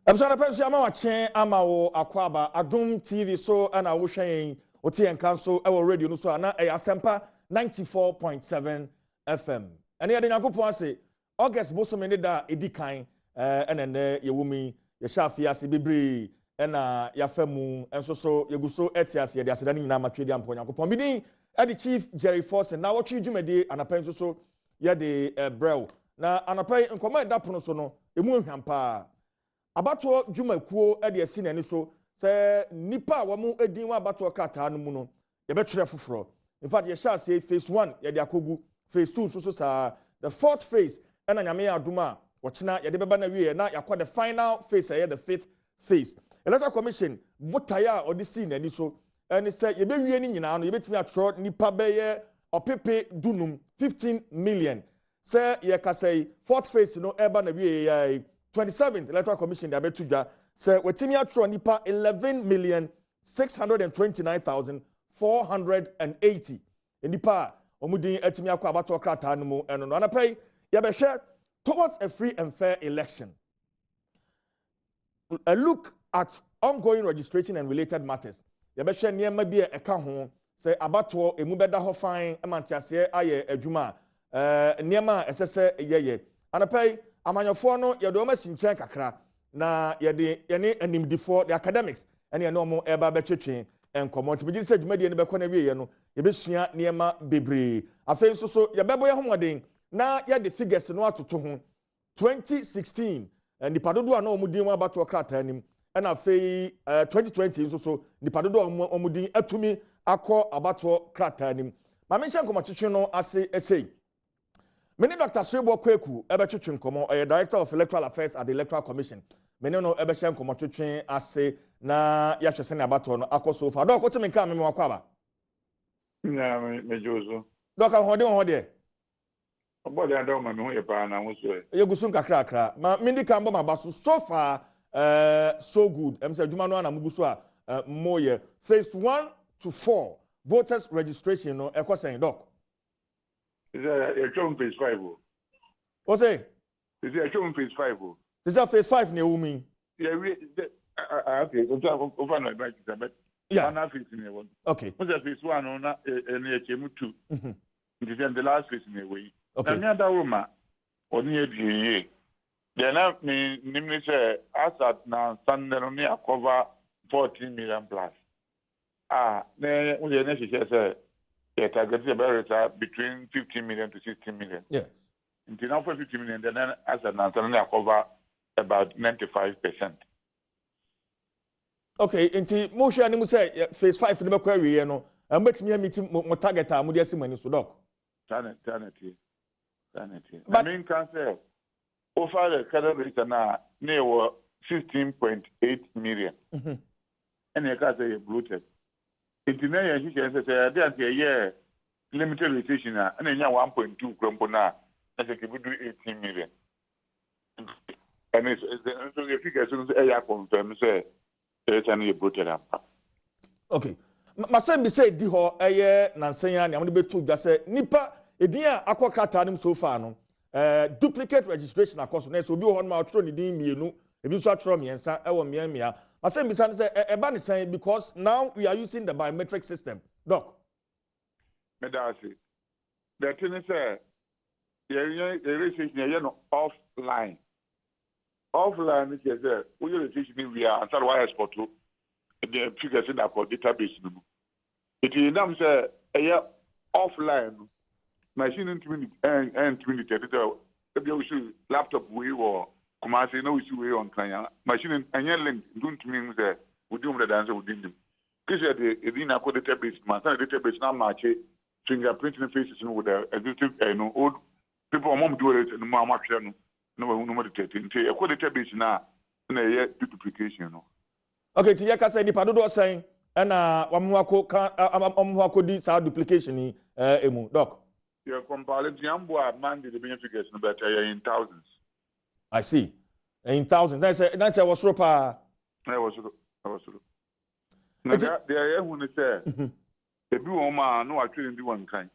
Absana pensi ama wache ama wo akwaba Adom TV so ana wo hwen oti enkan so e wo radio no so ana e asempa 94.7 FM. Ene yede Nyankopon ase August bosome ne da edikan enene yewumi ye shafi ase bebre ena yafamu enso so yeguso etiase yede aseda nyina matwedi ampo Nyankopon bidin e the Chief Jerry Force na wo twi dwumade anapen so yede brew na anapen nkoma da pono so no emu ehwampa abato dwumakuo e de asi nani so se nipa wa mu edin wa abato krata no mu no ye betwere foforo in fact ye sha say phase 1 ye de akogu phase 2 so sa the fourth phase ena nyame aduma wochina ye de beba na wie na yakwa the final phase ye the fifth phase electoral commission botaya odisi nani so eni say ye be wie ni nyina no ye betimi atro nipa be ye opepe dunum 15 million say ye ka say fourth phase no eba na wie ye 27th Electoral Commission de abetuja say wetimi atro nipa 11,629,480 nipa omudin etimi akwa abato krata no mu eno no anapay ye be hwe towards a free and fair election. A look at ongoing registration and related matters. Ye be hwe niema bi e ka ho say abato emu beda ho fan emantiase aye adwuma niema esese yeye anapay amanyofo no ye do ma sinchen kakra na ye de ye ne animdifo the academics ene ye no mo eba betwetwe enkomo ntibigi se dwumadi ne bekọ na wiye no ye besua niema bebre afei nso so ye bebo ye homoden na ye de figures no atoto ho 2016 nipadodo na omudin wa abato krata anim ena afei 2020 nso so nipadodo omudin atumi akọ abato krata anim ma menhye enkomo twetwe no ase esei Many Dr. Swebo Kweku, Ebetwitwin Komo, Director of Electoral Affairs at the Electoral Commission. Many no Ebeshem Komo Twitwin ase na yahwese na abato no akoso fa. Dok wote menka me wakwaba. Na me jozo. Dok hode. Obode adaw ma me ho ye pa na wo so e. Yegusu nkakra. Ma mindi kan bo ma baso so far so good. Em say dwuma no na mugusu a moye. Phase 1 to 4 voters registration no ekosen dok. Is a chum phase 5. What say? Is a chum phase 5. Is that phase 5 near Umi? Yeah, okay. Over my back, but yeah, one phase in one. Okay. What's that phase 1 on a chemu 2? It is the last phase in a way. Okay. Now, that woman or near the then I mean, say, as at now, Sunday only a cover 14 million plus. Then the next say. Yeah, target between 15 million to 16 million. Yeah. Until now for 50 million, then as an answer, I cover about 95%. Okay, until Moshe and say phase 5 never query, you know, and bet me a meeting more target, I'm with the money so dog. Sanity. But main cancer, over the credit now, near 16.8 million. And you can say bloated. International institutions say that a year limited registration and then 1.2 grams as a could do 18 million. And it's the figures confirm say it's only bloated up. Okay. Masem be say di ho eye nansanya na amde betu gba say nipa edin a akokrata nim so far no duplicate registration across na so obi ho ma otro ni din mienu ebi so atro miensa e wo miamia Masem be say eba ni say because now we are using the biometric system. Doc. Medasi. The thing is the registration no offline. Offline is there. We registration we are answer why export to the figures in our database. It is them say offline machine intimidate and laptop we or Kumasi no issue way on client machine and link don't mean that we do the answer within them. Because the Edina code database, my database now match fingerprinting faces with the existing old people mom do it and mama no meditating. A code database now and a duplication. Okay, Tiaka say ni padodo saying and wamwako di sa duplication ni emu doc. Your compiling Jambo man the figures but in thousands. I see. In thousands. That's a was ropa. I was. Now there when they say the blue man no actually do one kind.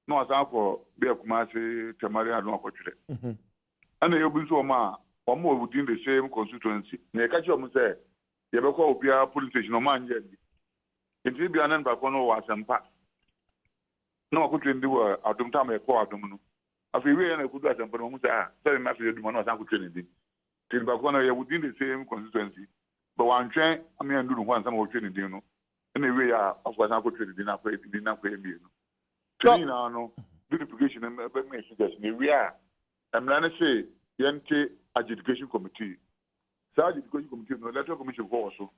No as for be a Kumasi Tamaria no opportunity. And the Obuso ma Omo within the same constituency. Ne catch you say, you be call Obia police station no man yet. It will be an end back on was and pack. No, I couldn't do Adom time a call Adom. I feel we and I could do as and put tell him after you do not have to till back on within the same constituency. But one train, I mean, do one some of training, you know. Anyway, of course, I could trade did not pay me. No, beautification and suggestion. We are. I'm going to say, Yente Education Committee. So, Education Committee, no Electoral Commission also.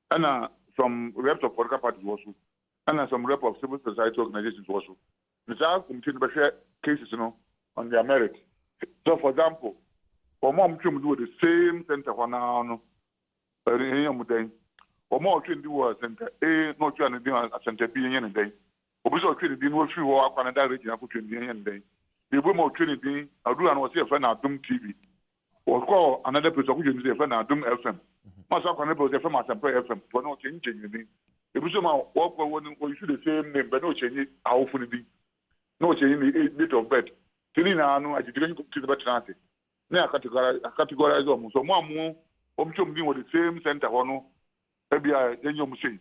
And some reps of political parties also. And some reps of civil society organizations also. The South Committee share cases, you know, on their merit. So, for example, for mom to do the same center for now, or more train do center A, not trying to do a center B any day. Obiso training din wo free wo Canada region akotwe din yen den. The more training din adu an wo say friend Adom TV. Or call another person akotwe say friend Adom FM. Masa kwa nebo say friend Asempa FM. But no change din. Ebiso ma wo kwa wo you should the same name but no change awofo ni din. No change the date of birth. Tini na anu education to the better. Na categorize them. So mo amu omchom din with the same center hono. Ebia yenyom say.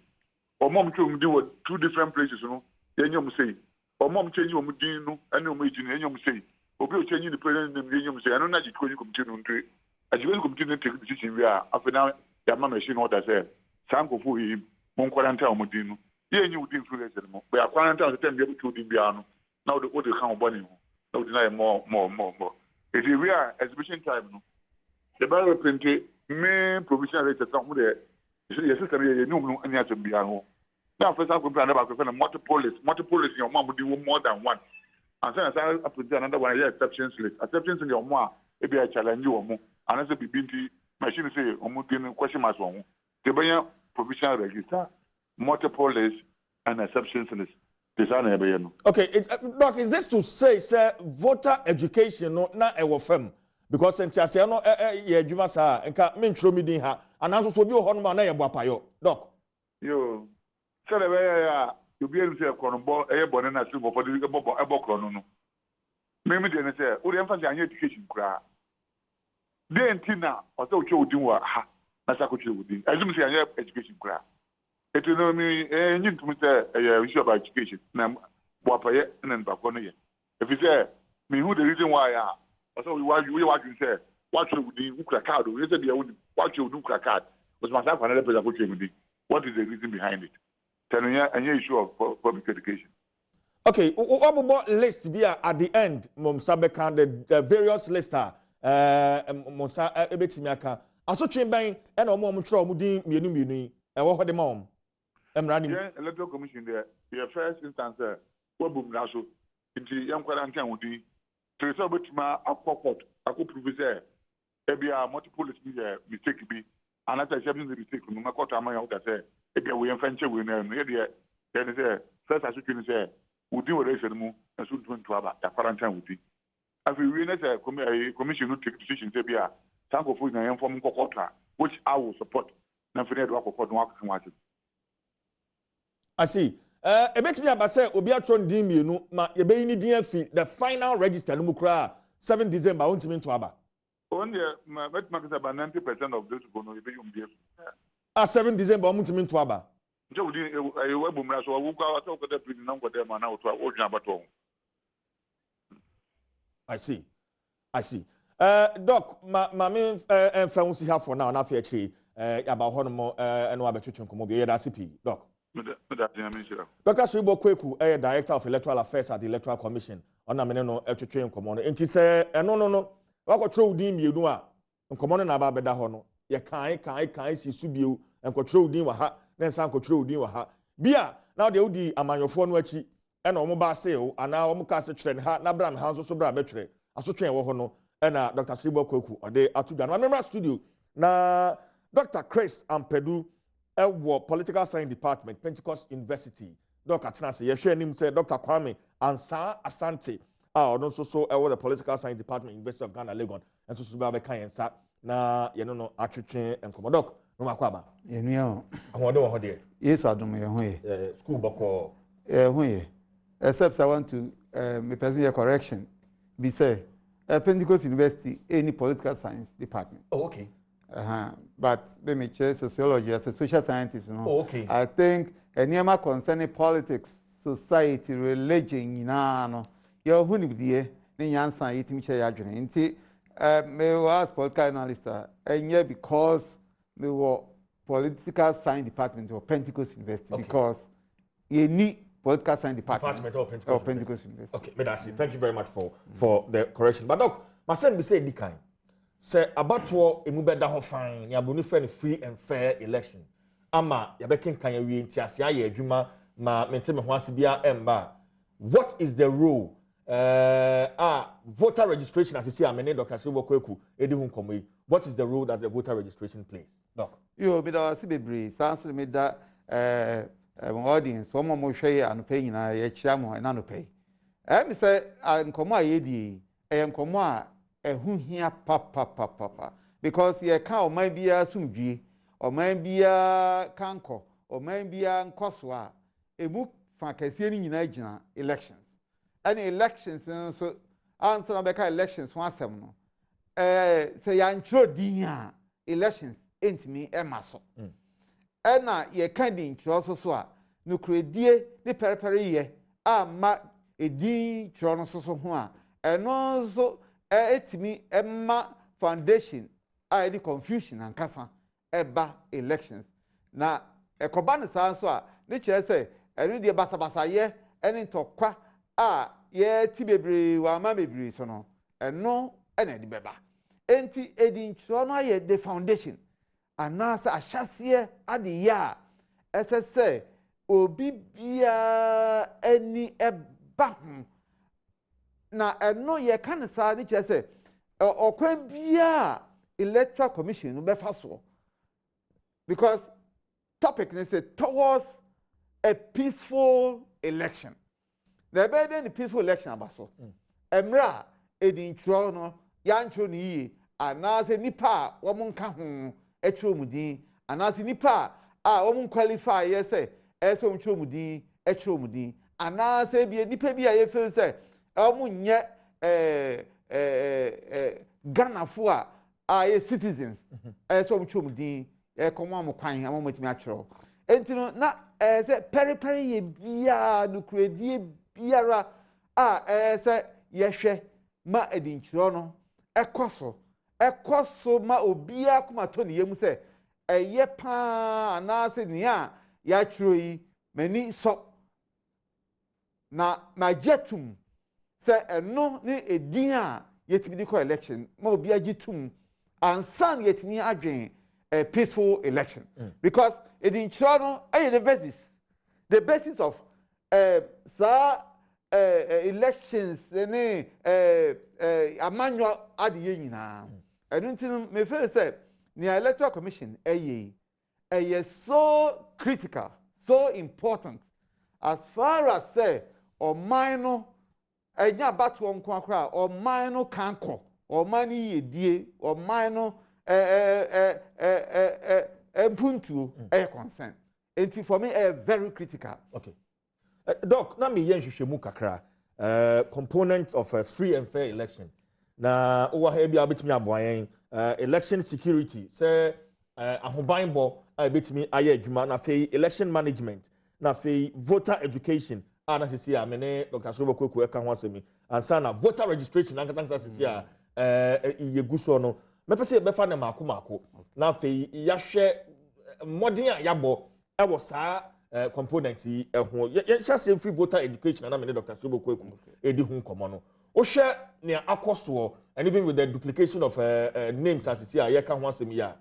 Or mom chom din with two different places, you know. Yenyom say, or mom change your mudino, and no major, yenyom say, or be changing the president name, yenyom say, I don't know you going to continue to as you will continue to take the decision. We are after now, your mamma machine what I said. Sanko for him, Mon Quaranta Mudino. Here you would influence anymore. We are quaranta the 10 years to the piano. Now the order count bunny. No deny more. If we are exhibition time, the barrel printed main provisional rate at some there. Your sister, you know, and you have to be at home. Now, first, I'm going to about multiple list. Multiple list, your mom would do more than one. And then I put another one, exceptions list. Exceptions in your mom, maybe I challenge you or more. And I say, be binty, machine say, or more question marks on. The Bayan provisional register, multiple list, and exceptions list. Okay, Doc, is this to say, sir, voter education, not a firm? Because since I say, no, you must have, and can't mean through me, and also so you hold my name, Doc. Yo. So the way you be able to say Colombo, born in a silver for the Bocono. Maybe they say, "Oh, the emphasis on education." Then Tina, or so you do what Nasakuchi would do. As you say, I have education. It will know me, and you to say a issue about education. Now, Wapaya and then Baconia. If you say, me who the reason why I so we want you say, what you would do, Ukracado, you said what you do, Cracad, was myself another person. What is the reason behind it? And you issue of public education. Okay, what about list be at the end? Momsabekan the various lister, Monsa Ebetimiaka. Also, Chimbain and a mom throw Mudin, Munu, and what the mom? I'm running. Electoral Commission there. The first instance, what boom Naso, into young quarantine would be to resolve it my aquaport, I could prove there. Ebia multiple mistake be, and as I said, the mistake from my quarter, my out there. If we are French, we know there is a first as you can say, we do a race and move and soon to about the quarantine would be. As we win as a commission to take decisions, they are some of food and informing quarter, which I will support. Nothing to work for the I see. A bit me about say, Obiatron Dimi, no, ma, ye be in the final register, no mukra, 7 December, won't mean to Abba. Only my bet market about 90% of those who know you. 7 December, won't mean to Abba. I see. Doc, my main fancy have for now, not fair tree about Honomo and Wabetuchon Comobia, that's CP. Doc. Dr. Sribo Kweku, Director of Electoral Affairs at the Electoral Commission, on a meneno train commander. And he said, no, what control dim you do? And commanding about Bedahono, ya can't see Subu and control dim wa, then some control dim wa. Bia, now they would be among your phone watchy, and on mobile sale, and now Mukasa train, Nabram House also bra betre, as to train Wahono, and Dr. Sribo Kweku, or they are to done. I remember studio. Now, Dr. Chris and Pedu. Political Science Department, Pentecost University. Dr. Tanasi, you share him say Dr. Kwame Ansa Asante. Also so the Political Science Department, University of Ghana, Legon, and so Subabe Kayensa. Na no actually and Commodore. No makwaba. Yenio. I want to hold it. Yes, I don't know. School boko. Except I want to me person your correction. Be say Pentecost University, any political science department. Oh, okay. But let me check sociology as a social scientist. You know, oh, okay. I think any concerning politics, society, religion, no, you're who need the answer it me share me was political analyst, and yeah, because we were political science department or Pentecost University, because you need political science department or Pentecost University. Okay, Medasi, thank you very much for the correction. But doc, my son be say di kind. Say about what emu be da ho fan, ya bonu friend free and fair election. Ama ya be ken kan ya wi nti ase aye adwuma ma mente me ho ase bia emba. What is the role voter registration as you see amene Dr. Silva Kweku edi hu nkomo yi. What is the role that the voter registration plays? Doc. Yo, me da se bebre, sans me da audience, so mo hwe an pay nyina ya chia mo na no pay. Me say nkomo a ye di nkomo a ehu hia papa because ye ka o man bia sumdwie o man bia kanko o man bia nkoso a emu fa kase ni nyina gina elections and elections so answer na be ka elections ho asem no say ya ntro din a elections entimi emaso na ye kan din ntro so a no kredie ni perepere ye ama edin ntro no so ho a eno so etimi emma foundation the confusion and kasa eba elections na ekoba ne sa so a ne kire say enu de basa ye eni ntokwa ye ti bebre wa ma bebre so no eno ena de beba enti edin tro no ye the foundation anasa ahyase ade ya ss obi bia eni eba ho na eno ye kan sa ni kire say okwan bia electoral commission no be faso because topic ne say towards a peaceful election na be dey peaceful election abaso emra edintro no yantro ni yi anase nipa wo mo nka ho etro mudin anase nipa wo mo qualify ye say eso ntro mudin etro mudin anase bi nipa bi a ye feel say wo mo nye Ghana for citizens so mchomdin komo amkwan amotimi atwero entino na say peri ye bia no kredie biara say yehwe ma edinkyiro no ekoso ma obia kuma to ne yemu say eye pa na se ne a ya twero yi mani so na majetum say eno ni edin a yetimi di ko election ma obi agitum ansan yetimi adwen a peaceful election because it in Toronto the basis of elections any amanual adiye nyina enuntin me feel say the electoral commission so critical so important as far as say or minor enya batwo nko akra o man no kanko o man yedie o man no puntu concern enti for me very critical. Okay, doc na me yen hwehwemu kakra components of a free and fair election na owa ha bia betimi aboyen election security say ahobanbo a betimi aye adwuma na fe election management na fe voter education na sisi a mene Dr. Silva Kweku eka ho asemi ansa na voter registration na nkata sisi a yeguso no mepese be fa na mako na fe ya hwe modern a yabo e wo saa component yi ho ya sha free voter education na mene Dr. Silva Kweku edi hu nkomo no o hwe ne akoso and even with the duplication of names as sisi a ye ka ho asemi ya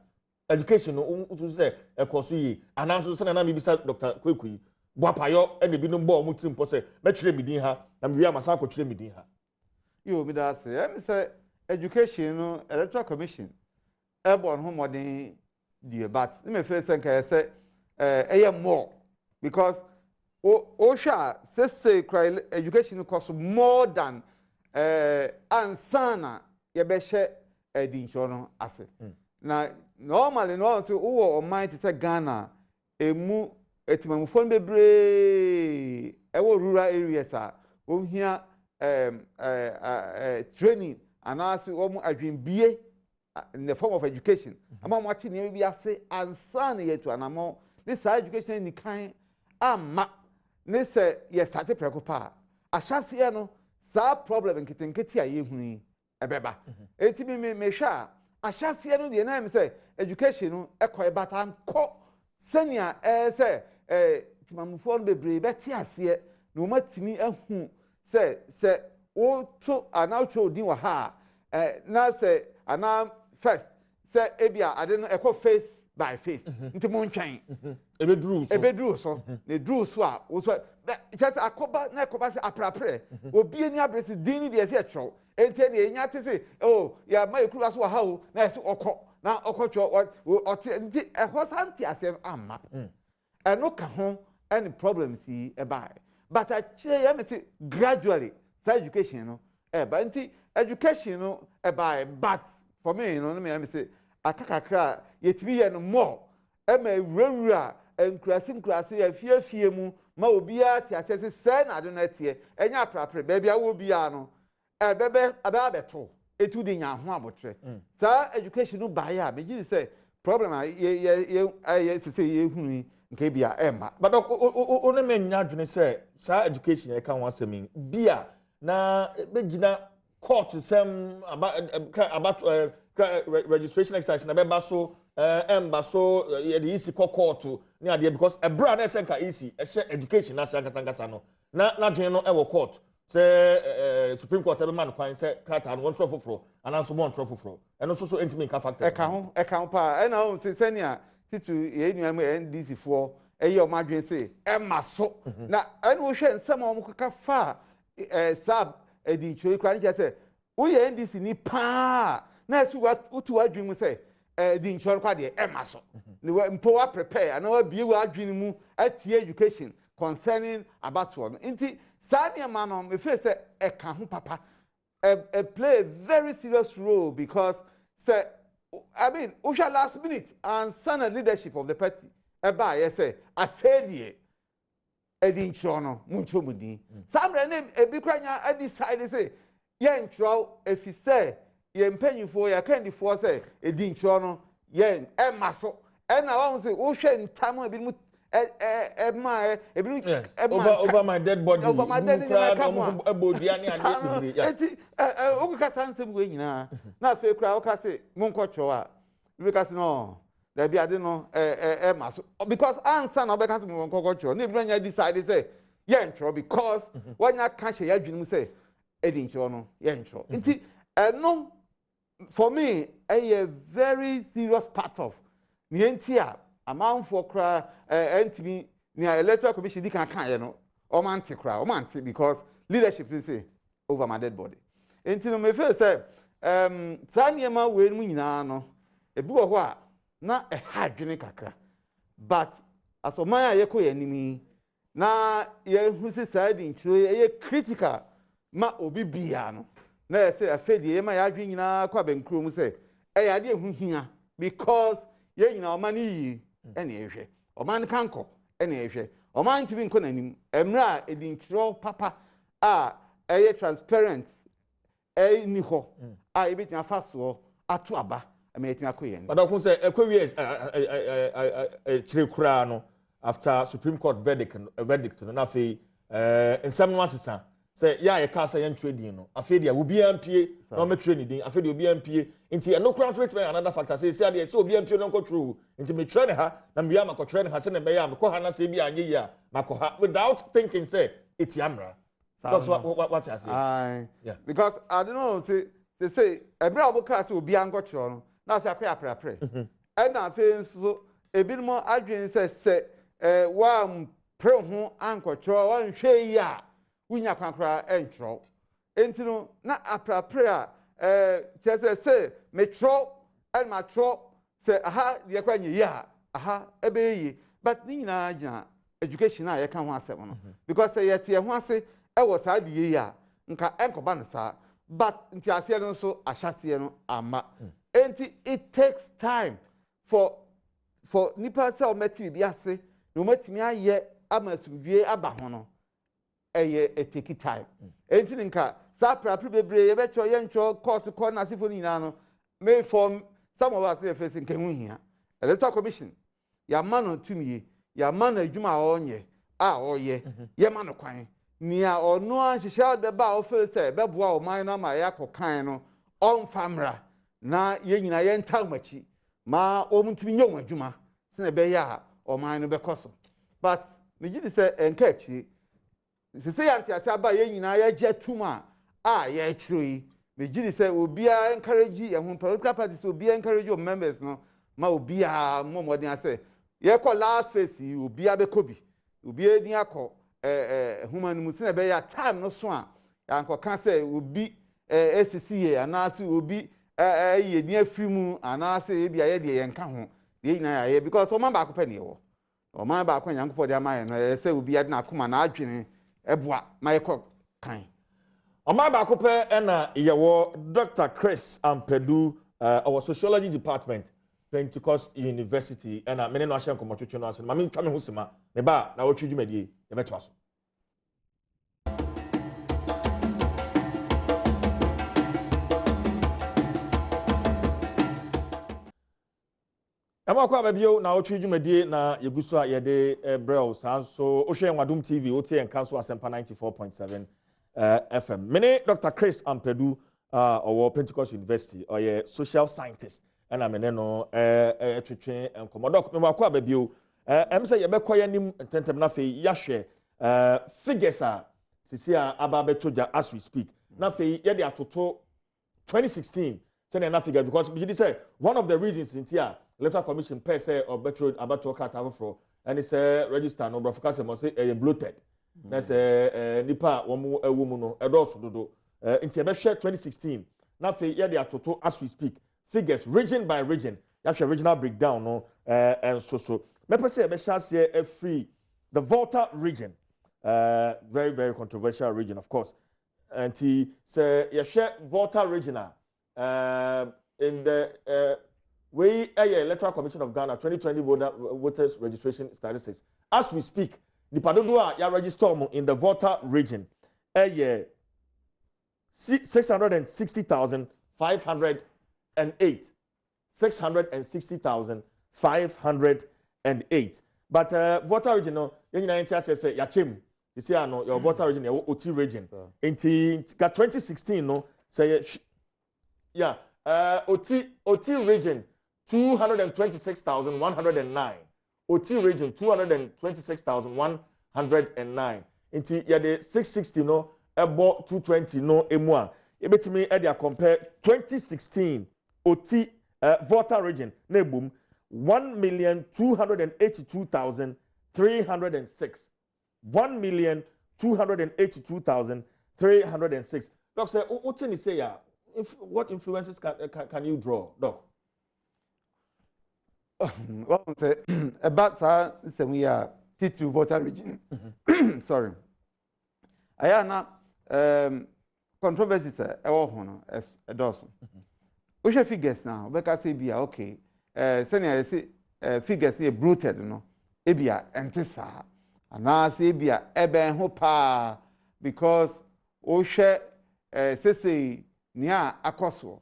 education no so say ekoso yi ananso se na bibisa Dr. Kweku yi Boapayo and the binum ball mutim pose, metri midin ha, and we are masako tre midin ha. You me that say, education, electoral commission, airborne home modern dear, but let me first think I say, more because Osha say cry education costs more than ansana yebeshe edinchono ase. Now normally no say or mind to say Ghana emu etimamufon bebre ewo rural areas a ohia training anaasị wɔn adwenbie in the form of education ama wɔn ate nneɛma bi ase ansa na yɛtu anamɔ ne saa education ni kan ama ne sɛ yɛ sate prɛko paa ahyɛseɛ no saa problem nketenkete a yɛhunu yi ɛbɛba eti mi mehwɛ a ahyɛseɛ no deɛ nan mi sɛ education no ɛkɔ ɛbata nkɔ sɛnea sɛ timamufoɔ no bebree bɛte aseɛ na wɔn atumi ahu sɛ woto anawotwe odin wɔ ha na sɛ ana first sɛ ebia ade no ɛkɔ face by face nti mo ntwɛn ebeduru so ne duru so a wo so just akoba na akoba sɛ aprapre obi ani abresi din ni deɛ sɛ ɛtwerɛw enti ne enya te sɛ oh ya ma ekuru so wɔ ha o na ɛsɛ ɔkɔ na ɔkɔtwerɛ ɔte nti ɛhɔ santi asɛm amma ɛno ka ho any problems yi ɛbaa but akyerɛ yɛ me sɛ gradually sa education no ɛba nti education no ɛbaa but for me no me say akakakra yetimi yɛ no more ɛma ewurawura nkurase afie mu ma obiara te asese sɛ na ade no tie ɛnya aprapre baabi a wo biara no ɛbɛbɛ abeto etu di nya ho abotre saa education no baa ya me gyi sɛ problem a ye sese ye hunu nke bia ɛma but o ne me nya dwene sɛ saa education yɛ ka ho asɛm bia na begina court sem about registration exercise na beba so emba so the easy court ni ade because a brand na senka easy e share education na sankasa no na dwen no e wo court say supreme court be man kwan say kata no one trofofro ananso one trofofro eno so intimate ka factors e ka ho pa e na ho se senia titu ye nua mu NDC fo e ye o madwen say e maso na eno wo hwe nsem o mukaka fa sab edi choi kwan je say wo ye NDC ni pa na su utu adwin mu say edi nchor kwa de e maso ne mpo wa prepare na wa bie wa adwin mu atie education concerning about one nti sania man me feel say e ka ho papa play a very serious role because say I mean usha last minute and son leadership of the party e ba ye say afedie edi nchor no muncho mudi samre name e bi kwanya adi side say ye nchor efi say ye mpanyifo ya kandifo say edi nchor no ye e maso e na wa say wo hwe ntam e bi mu over my dead body over my dead body ani ade eti o ka sansem we nyina na fe kura o ka say monkotwo a we ka say no da bi ade no maso because answer na o be ka say monkotwo na bi nya decide say ye ntro because wanya ka hye ya dwene mu say edi ntro no ye ntro nti no for me a very serious part of nientia amanfo kra entimi ni electoral commission di kan ye no o man te kra o man te because leadership is say over my dead body enti no me feel say saniema we mu nyina no ebi wo ho a na ha dwene kakra but asoman a yeko yanimi na ye hu se side ntiro ye critical ma obi bia no na say afedi ye ma ya dwen nyina kwa benkro mu say ya de hu hia because ye nyina o man yi ene ehwe oman kanko ene ehwe oman tumi nko nanim emra edintro papa a eye transparent ni ho a ebetimi afaso ato aba emetimi akoye but akun say ekwe kira no after supreme court verdict no na fe ensem no asesa say ya ye ka say yen trading no afi dia obi ampie na me trade din afi dia obi ampie nti no crown rate another factor say dia say obi ampie no nko true nti me trade ha na me ya makọ trade ha say na be ya me ko ha na say bi anye ya makọ ha without thinking say it's yamra that's what I say yeah because I don't know say ebra oboka say obi anko true no na say akwa aprapre e na fe so ebinmo adwen say wa pre ho anko true wan hwe ya wunya kwankra entro enti no na aprapre a chese say me tro and ma tro say aha de kwa nyi ya aha ebe yi but ni nyina agya education a ye ka ho asem no because say yete ho ase e wo sa de yi a nka enkoba no sa but nti ase no so ahyase no ama enti it takes time for nipa say o meti bi ase no matimi aye amasudwie aba ho no a take time enti nka sa prapre bebre ye becho ye ncho court call na sifo ni no may form some of us facing can here electoral commission ya man to me ya man adwuma onye oye ye man kwan nia ono anhihya be ba o feel say be boa o man na ma ya kokan no on famra na ye nyina ye ntamachi ma o mutumi nye adwuma se na be ya o man no be koso but me gidi say enkachi se say anti asa ba ye nyina ye je tuma ye chiro yi me gidi say obia encourage ye ho political parties obia encourage your members no ma obia momodin ase ye call last phase obia be kobi obia din akọ human mu se na be ya time no so a anko kan say obi SCA anase obi ye din afiri mu anase bia ye de ye nka ho ye nyina ya because o man ba ko pe ne wo o man ba ko nyankofo de amaye no say obi ade na akoma na adwene eboa ma ye ko kan o man ba ko pe na ye wo Dr. Chris Ampedu our sociology department Pentecost University and many no ahye nkomotwetwe no ase mami twa me hosima me ba na wotwe dwumadie ye betwa so Ama kwa babio na wotwe dwumadie na yeguso a ye de brel san so o hwe Adom TV o tie enka so asempa 94.7 FM mene Dr. Chris Ampedu our Pentecost University or ye social scientist and I'm no twetwe enkomodok me wakwa babio em say ye bekoye nim tentem na fe yahwe figures a sisi a aba betoja as we speak na fe ye de atoto 2016 say na figure because we say one of the reasons in here Electoral Commission per se or better about to cut for and it's register no bro focus mo say bloated na say nipa wo ewu no edoso dodo inti e be share 2016 na fe ye de atoto as we speak figures region by region you have regional breakdown no and so me per se be share here free the Volta region very very controversial region of course and he say you share Volta regional in the Electoral Commission of Ghana 2020 voters registration statistics as we speak the padodo ya register in the Volta region 660,508 660,508 but Volta region no nyina enti say yachem you see no your Volta region your Oti region enti 2016 no say yeah Oti region 226,109 Oti region 226,109 inti ya de 660 no ebo 220 no emu a ebetimi e dia compare 2016 Oti Volta region na ebom 1,282,306 1,282,306 doc say Oti ni say ya what influences can you draw doc well, say about say we are T2 Volta region. Sorry. Ayana controversies hono as a dozen. We share figures now. Because say be okay. Senior say figures here bloated no. Ebia entesa. Ana say ebia eben ho pa because we share say nia akoso.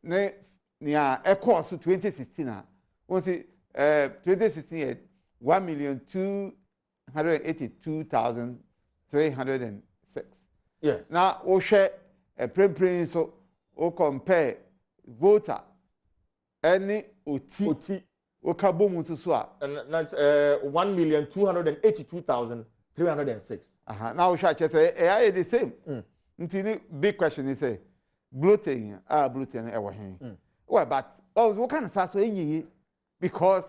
Ne nia course 2016 we say 2016 1,282,306 yes now we share a prepare so we compare voter any oti we ka bomu so a and that's 1,282,306 now we share say the same until big question is say bloating bloating e wo hen well but what kind of so enyi because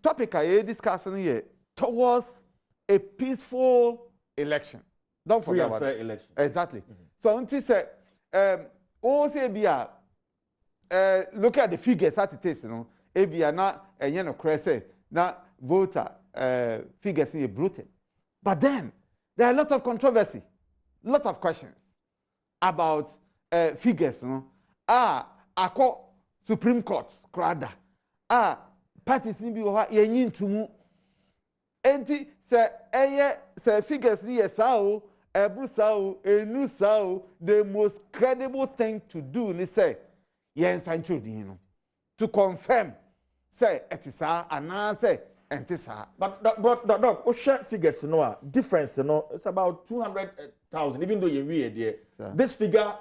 topic I discussing here towards a peaceful election. Don't forget about fair election. Exactly. So until say say bia look at the figures at it is, you know, ebia na enye no crese na voter figures in bloated. But then there are a lot of controversy, lot of questions about figures, you know. Ako Supreme Court krada parties ni bi wo ha yenyi ntumu enti say figures ni sao ebru sao enu sao the most credible thing to do ni say yen sancho din no to confirm say etisa ana say entisa. But doc, o share figures no difference no it's about 200,000 even though you read there. This figure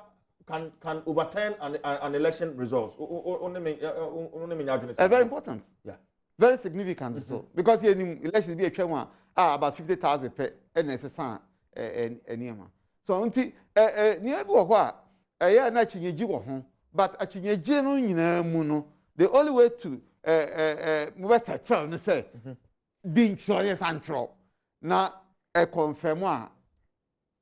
can overturn an election results. Very important. Yeah. Very significant so because the election be a one about 50,000 per necessary anima. So unti near bo a na chinyeji wo ho but a chinyeji no nyina mu no the only way to move settle no say being sure control na confirm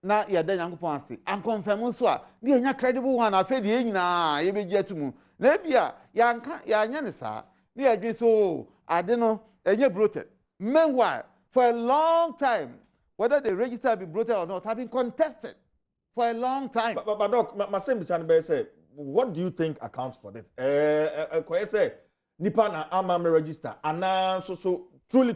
na ya da Nyankopon ase and confirm so a na enya credible one afa de nyina ye beji atumu na bia ya nka ya anya ne sa na ya dwe so ade no enye bloated. Meanwhile for a long time whether the register be bloated or not have been contested for a long time. But doc, my same bisan say, what do you think accounts for this? Ko say nipa na ama me register ana so truly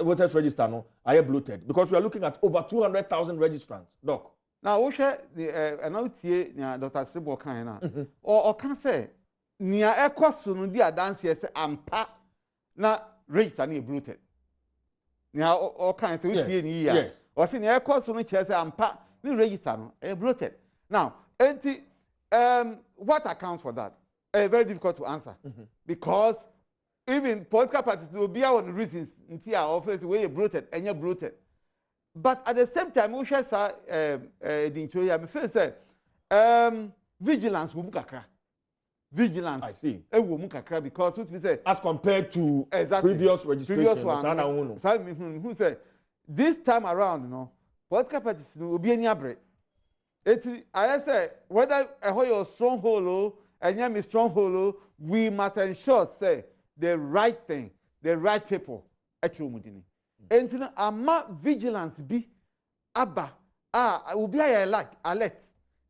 voters register no I bloated because we are looking at over 200,000 registrants. Doc. Now we share the Nnawotwe Yi Dr. Sribo kan na or can say nia ekoso no di adanse say ampa na register na bloated. Nia or can say we tie ni ya. Or say nia ekoso no che say ampa ni register no bloated. Now what accounts for that? Very difficult to answer because even political parties will be on reasons until our office where bloated and you're bloated. But at the same time, we share the feel say vigilance will mukakra. Vigilance. I see. Will mukakra because what we say as compared to previous registration. Who say this time around, political parties will be any abre. I say whether your stronghold and your stronghold, we must ensure say the right thing, the right people. Actually, and ama vigilance be abba will be alert.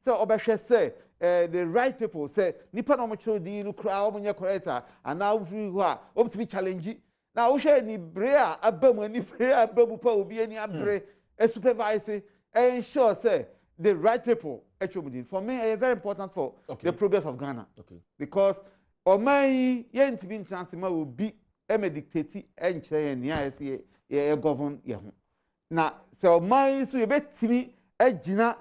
So obeshe say the right people say nipa no mocho di no kra omunye correct and now free who are up to be challenge. Now we share ni brea abamu ni brea abamu pa obi ani abre supervise ensure say the right people actually for me is very important for the progress of Ghana. Because Omai yen to be in chance will be a dictate and chair and ya govern yahu. Now, so my so you bet me a jina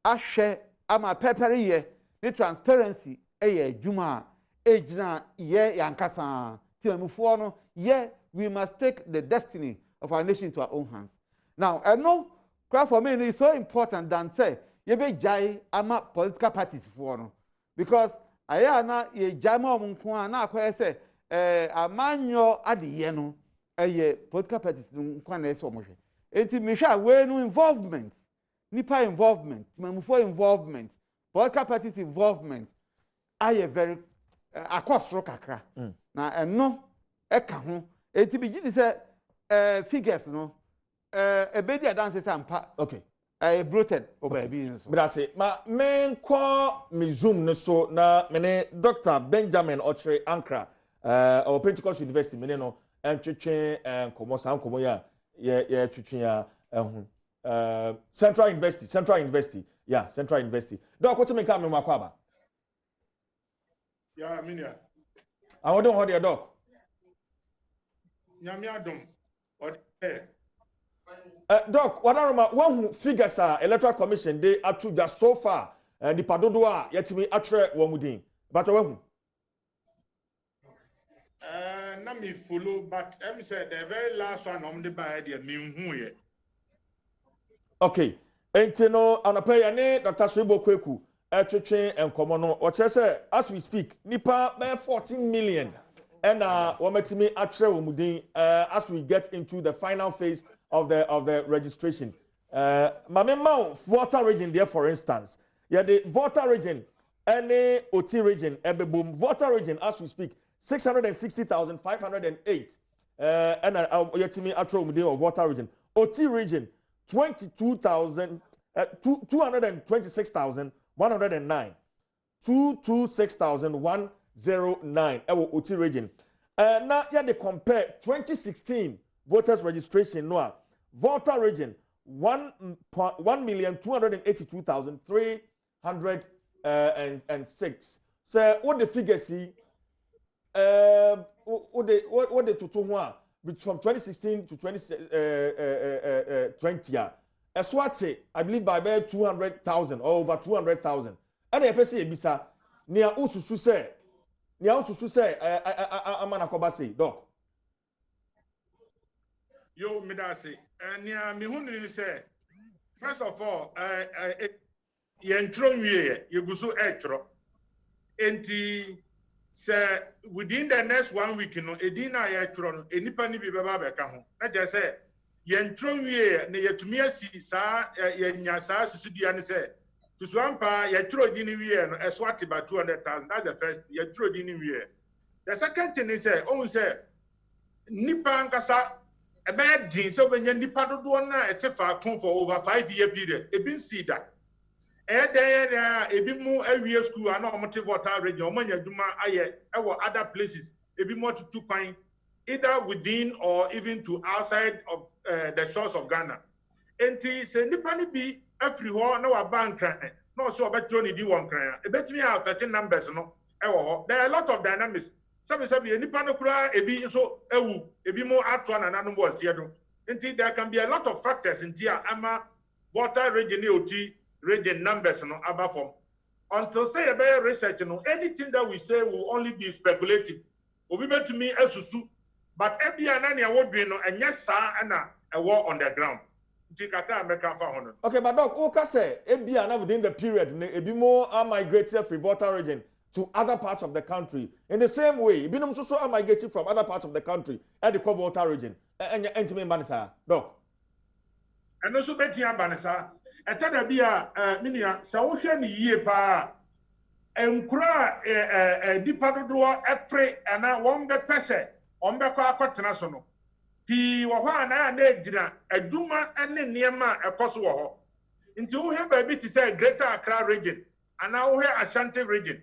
a share ama pepper ye the transparency a juma a jina ye yankasa tiamufuano ye we must take the destiny of our nation to our own hands. Now, I know cry for me is so important than say ye be jai ama political parties for no because aya na ye jama omunko na akwese say amanyo adiye no eye political parties nko na ese omohwe enti me hwa we no involvement nipa involvement mamufo involvement political parties involvement aye very akosoro kakra na eno eka ho enti bi gidi say figures no ebedi adanse sampa bloated obabi nso brase ma men ko mizum no so na mene Dr. Benjamin Ochre Ankra our Pentecost University mene no entwetwe komo san komo ya ye twetwe ya Central University Central University doc what me come makwa ba ya minia I won ho de doc nyame adom doc wadaroma one figures electoral commission they atu just so far the padodo a yetimi atre womudin but wahu na me follow but em say the very last one the by there me hu ye okay entino anapa ya ne Dr. Sribo Kweku etwetwe enkomo no o kire say as we speak nipa by 14 million and wometimi atre womudin as we get into the final phase of the registration. Mamema voter region there, for instance. Yeah, the voter region, any OT region, boom, voter region as we speak, 660,508. And yetimi atro of voter region. OT region, 226,109. 226,109. OT region. Now yeah they compare 2016 voters registration no Volta region 1,282,306. So what the figures see what the total one from 2016 to 2020 Eswate I believe by about 200,000 or over 200,000 and the person ebisa nia ususu say amana koba say doc yo midase nia me hunu ni say first of all yentro nwie yeguso etro enti say within the next 1 week no edina yetro no enipa ni bi beba beka ho na je say yentro nwie na yetumi asi saa yenya saa susudua ni say susuampa yetro di ni wie no eswate ba 200,000. That's the first yetro di ni wie. The second thing is say on say nipa nkasa ebe din so benya nipa dodo na etefa kon for over 5-year period ebi nsi da ebi mu awie school ana omote voter region omanya duma aye ewo other places ebi more to 2 kwan either within or even to outside of the shores of Ghana. Enti se nipa ni bi afri ho na wa bank no so obetro ni di won kran ebetimi have 13 numbers no ewo ho. There are a lot of dynamics. Sabi nipa no kura ebi so ewu ebi mo atwa na nanu bo asie do. Enti there can be a lot of factors in here ama voter region oti region numbers no aba from until say about research no anything that we say will only be speculative. Obi betumi asusu but ebia na ne awodwe no enye saa na ewo on the ground. Okay, but doc, Oka say ebia na within the period ebi mo are migrated from voter region to other parts of the country. In the same way, ebi no so are migrated from other parts of the country at the voter region. Entime banisa, doc. And also betia banisa. Etada bia minia sa wo hwe ni yie pa enkura dipa dodo epre ana won be pese on be kwa akotena so no pi wo ho ana na ejina aduma ene niema ekoso wo ho nti wo hwe ba bi ti say Greater Accra region ana wo hwe Ashanti region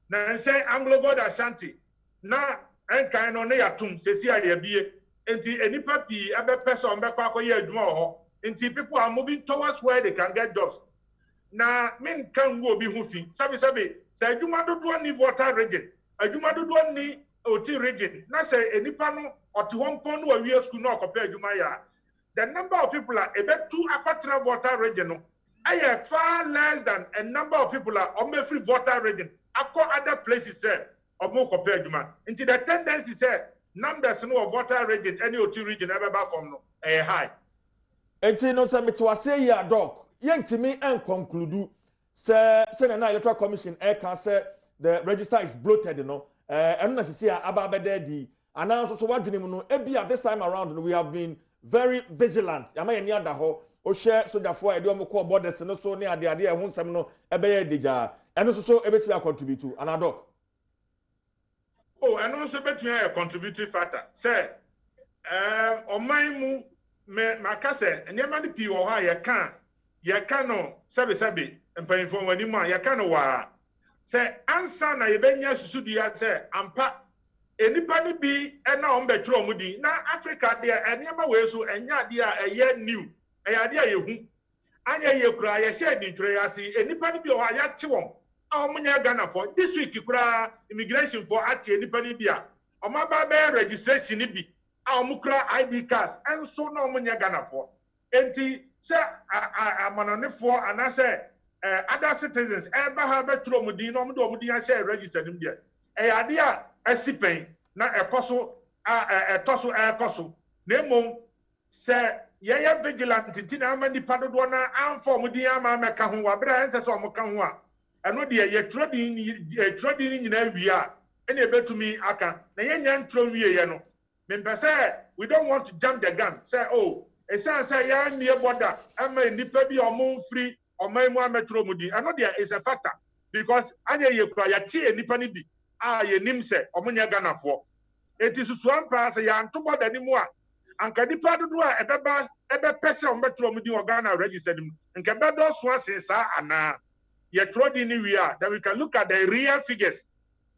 na say Anglo God Ashanti na enkan no ne yatum sesi aye bie nti enipa pi ebe pese on be kwa akoye aduma wo ho. Until people are moving towards where they can get jobs. Now, men can go be huffing. Sabi, say, you do any voter region. You do any OT region. Now, say, any panel or to one pound where we are school now compared to Maya. The number of people are about 2 apatra voter region. I have far less than a number of people are on the free voter region. Across other places, sir, or more compared to man. Until the tendency said, numbers no voter region, any OT region ever back from no high. Enti no se metwase ya doc yentimi en conclude se na Electoral Commission can say the register is bloated no eno na sisi aba abeda di announce so wadwene mu no ebia this time around we have been very vigilant ama ye ni ada ho o share soldier e de o call borders no so ne ade ade e ho nsem no ebe ye deja eno so ebetimi contribute to ana doc oh eno so betimi contributory factor say oman mu makase nyema ni pi wo ha ye ka no sebe mpanyfo wani mu ye ka no wa se ansa na ye benya susudua se ampa enipa ni bi na on betro mu di na Africa de nyema we so enya de a eye new eya de a ye hu anya ye kura ye share di ntwere ase enipa ni bi o ha ya che won a omunya Ghana for this week kura immigration for ati enipa ni bi a omaba be registration ni bi amukra ID cards and so no munya Ghana for enti se amanonefo anase other citizens eba ha betro mudi no mdo mudi ya share register nim dia ade a asipen na ekoso ekoso na mom se ye vigilant ntina amani padodo na amfo mudi ama meka ho wa bra ense se omuka ho a eno de ye trodin nyina wi a ene betumi aka na ye nya ntro wi ye no. We don't want to jump the gun. Say, oh, a son say, yeah, near border, I'm a nipa be or moon free or my metro mudi. I know there is a factor because Anya ye cry a tea and nipanibi. Ye nimse or munya Ghana for. It is one pass a yan to bother anymore. And Kadipa do a person on metro mudi or Ghana registered him. And Kabado swans in Sa Anna. Ye trod in we are that we can look at the real figures.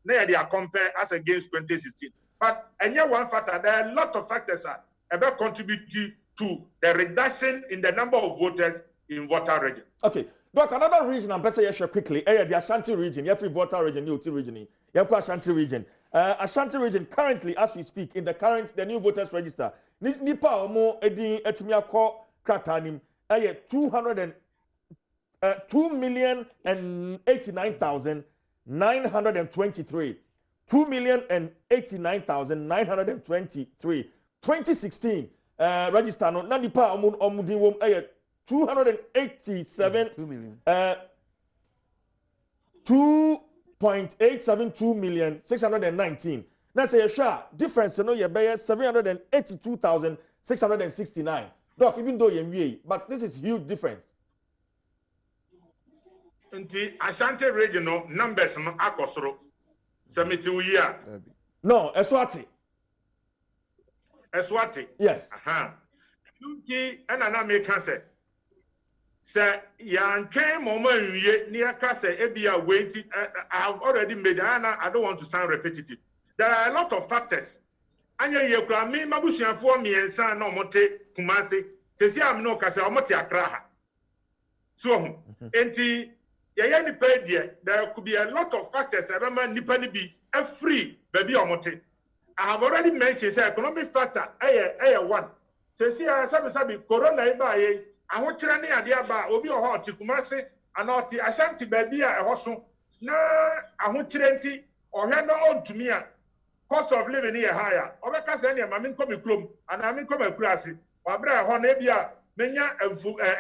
They are compared as against 2016. But one factor, there are a lot of factors that contribute to the reduction in the number of voters in voter region. Okay. Doc, another region I'm better share quickly. The Ashanti region, every voter region, new region, Ashanti region. Ashanti region currently, as we speak, in the new voters register, Nipa Omo Edi Etimiako Kratanim, 2,089,923. 2,089,923. 2016 register no na Nipa Omo Omudi Wom 287 2.872 million 619. Now say a difference no ye be 782,669. Doc, even though you but this is huge difference. Nti Ashanti regional numbers no akosoro 70 year. No, Eswati. Yes. Nti na make say yantwen moma nwie ni aka say ebia wait I have already made I don't want to sound repetitive. There are a lot of factors. Anya ye kura me mabusuafo miensa na omote Kumasi. Sesi am no ka say omote Accra ha. So enti ye nipa die there could be a lot of factors about nipa ni bi free baby omote. I have already mentioned say economic factor one. Sesi sabi corona iba ye ahokyere ne ade aba obi oho Kumasi anoti Ashanti baby a eho so na ahokyere nti ohwe no ontumi a cost of living here higher. Obeka say na mame nkomi krom ana me nkomi akurase wabra ho na bia menya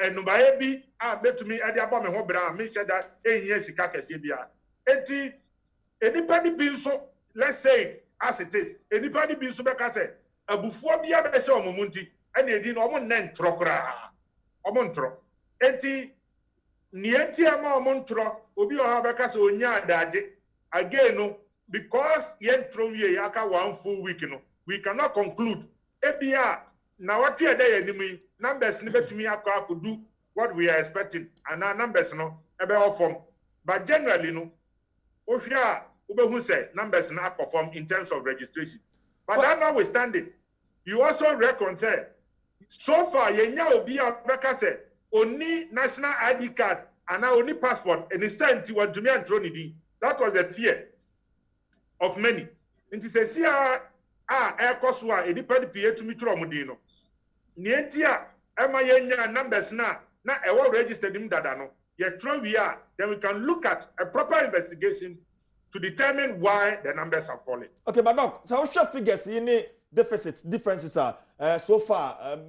enubaye bi a betumi ade aba me ho bra me hyeda ehia sika kese bia enti enipa ni bi nso let's say it as it is enipa ni bi nso beka say abufuo bia be se omomunti ene edi no omo ntro kra omo ntro enti nienti ama omo ntro obi o ha beka say onya adade again no because yen throw ye aka 1 full week no we cannot conclude ebia na what ye dey animi numbers ni betumi akọ do what we are expecting and our numbers no ebe form but generally no ohia obehu say numbers na perform in terms of registration but that notwithstanding you also reconcile so far yenya obi abeka say oni national ID card and only passport and sent to want to me and Tronidi. That was the fear of many. Nti se sia ekoswa edipadi pie to mitro omudino. Nientia ema yenya numbers na ewo registered him dada no. Ye throw we are, then we can look at a proper investigation to determine why the numbers are falling. Okay, but Doc, so how should figures any deficits, differences are so far?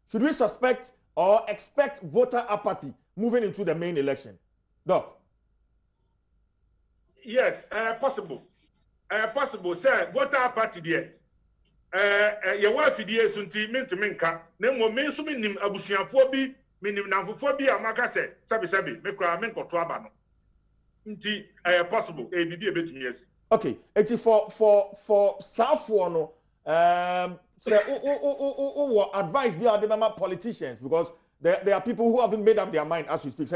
Should we suspect or expect voter apathy moving into the main election? Doc? Yes, possible. Possible, sir. Voter apathy there. Your wife is until meant to minka. Nemo means to mean abusian phobia, meaning namphobia, Macase, Sabi, Mekra, Menko Trabano. Nti possible, a bit yes. Okay, it's for South Warno, advice be our politicians because there are people who haven't made up their mind as we speak.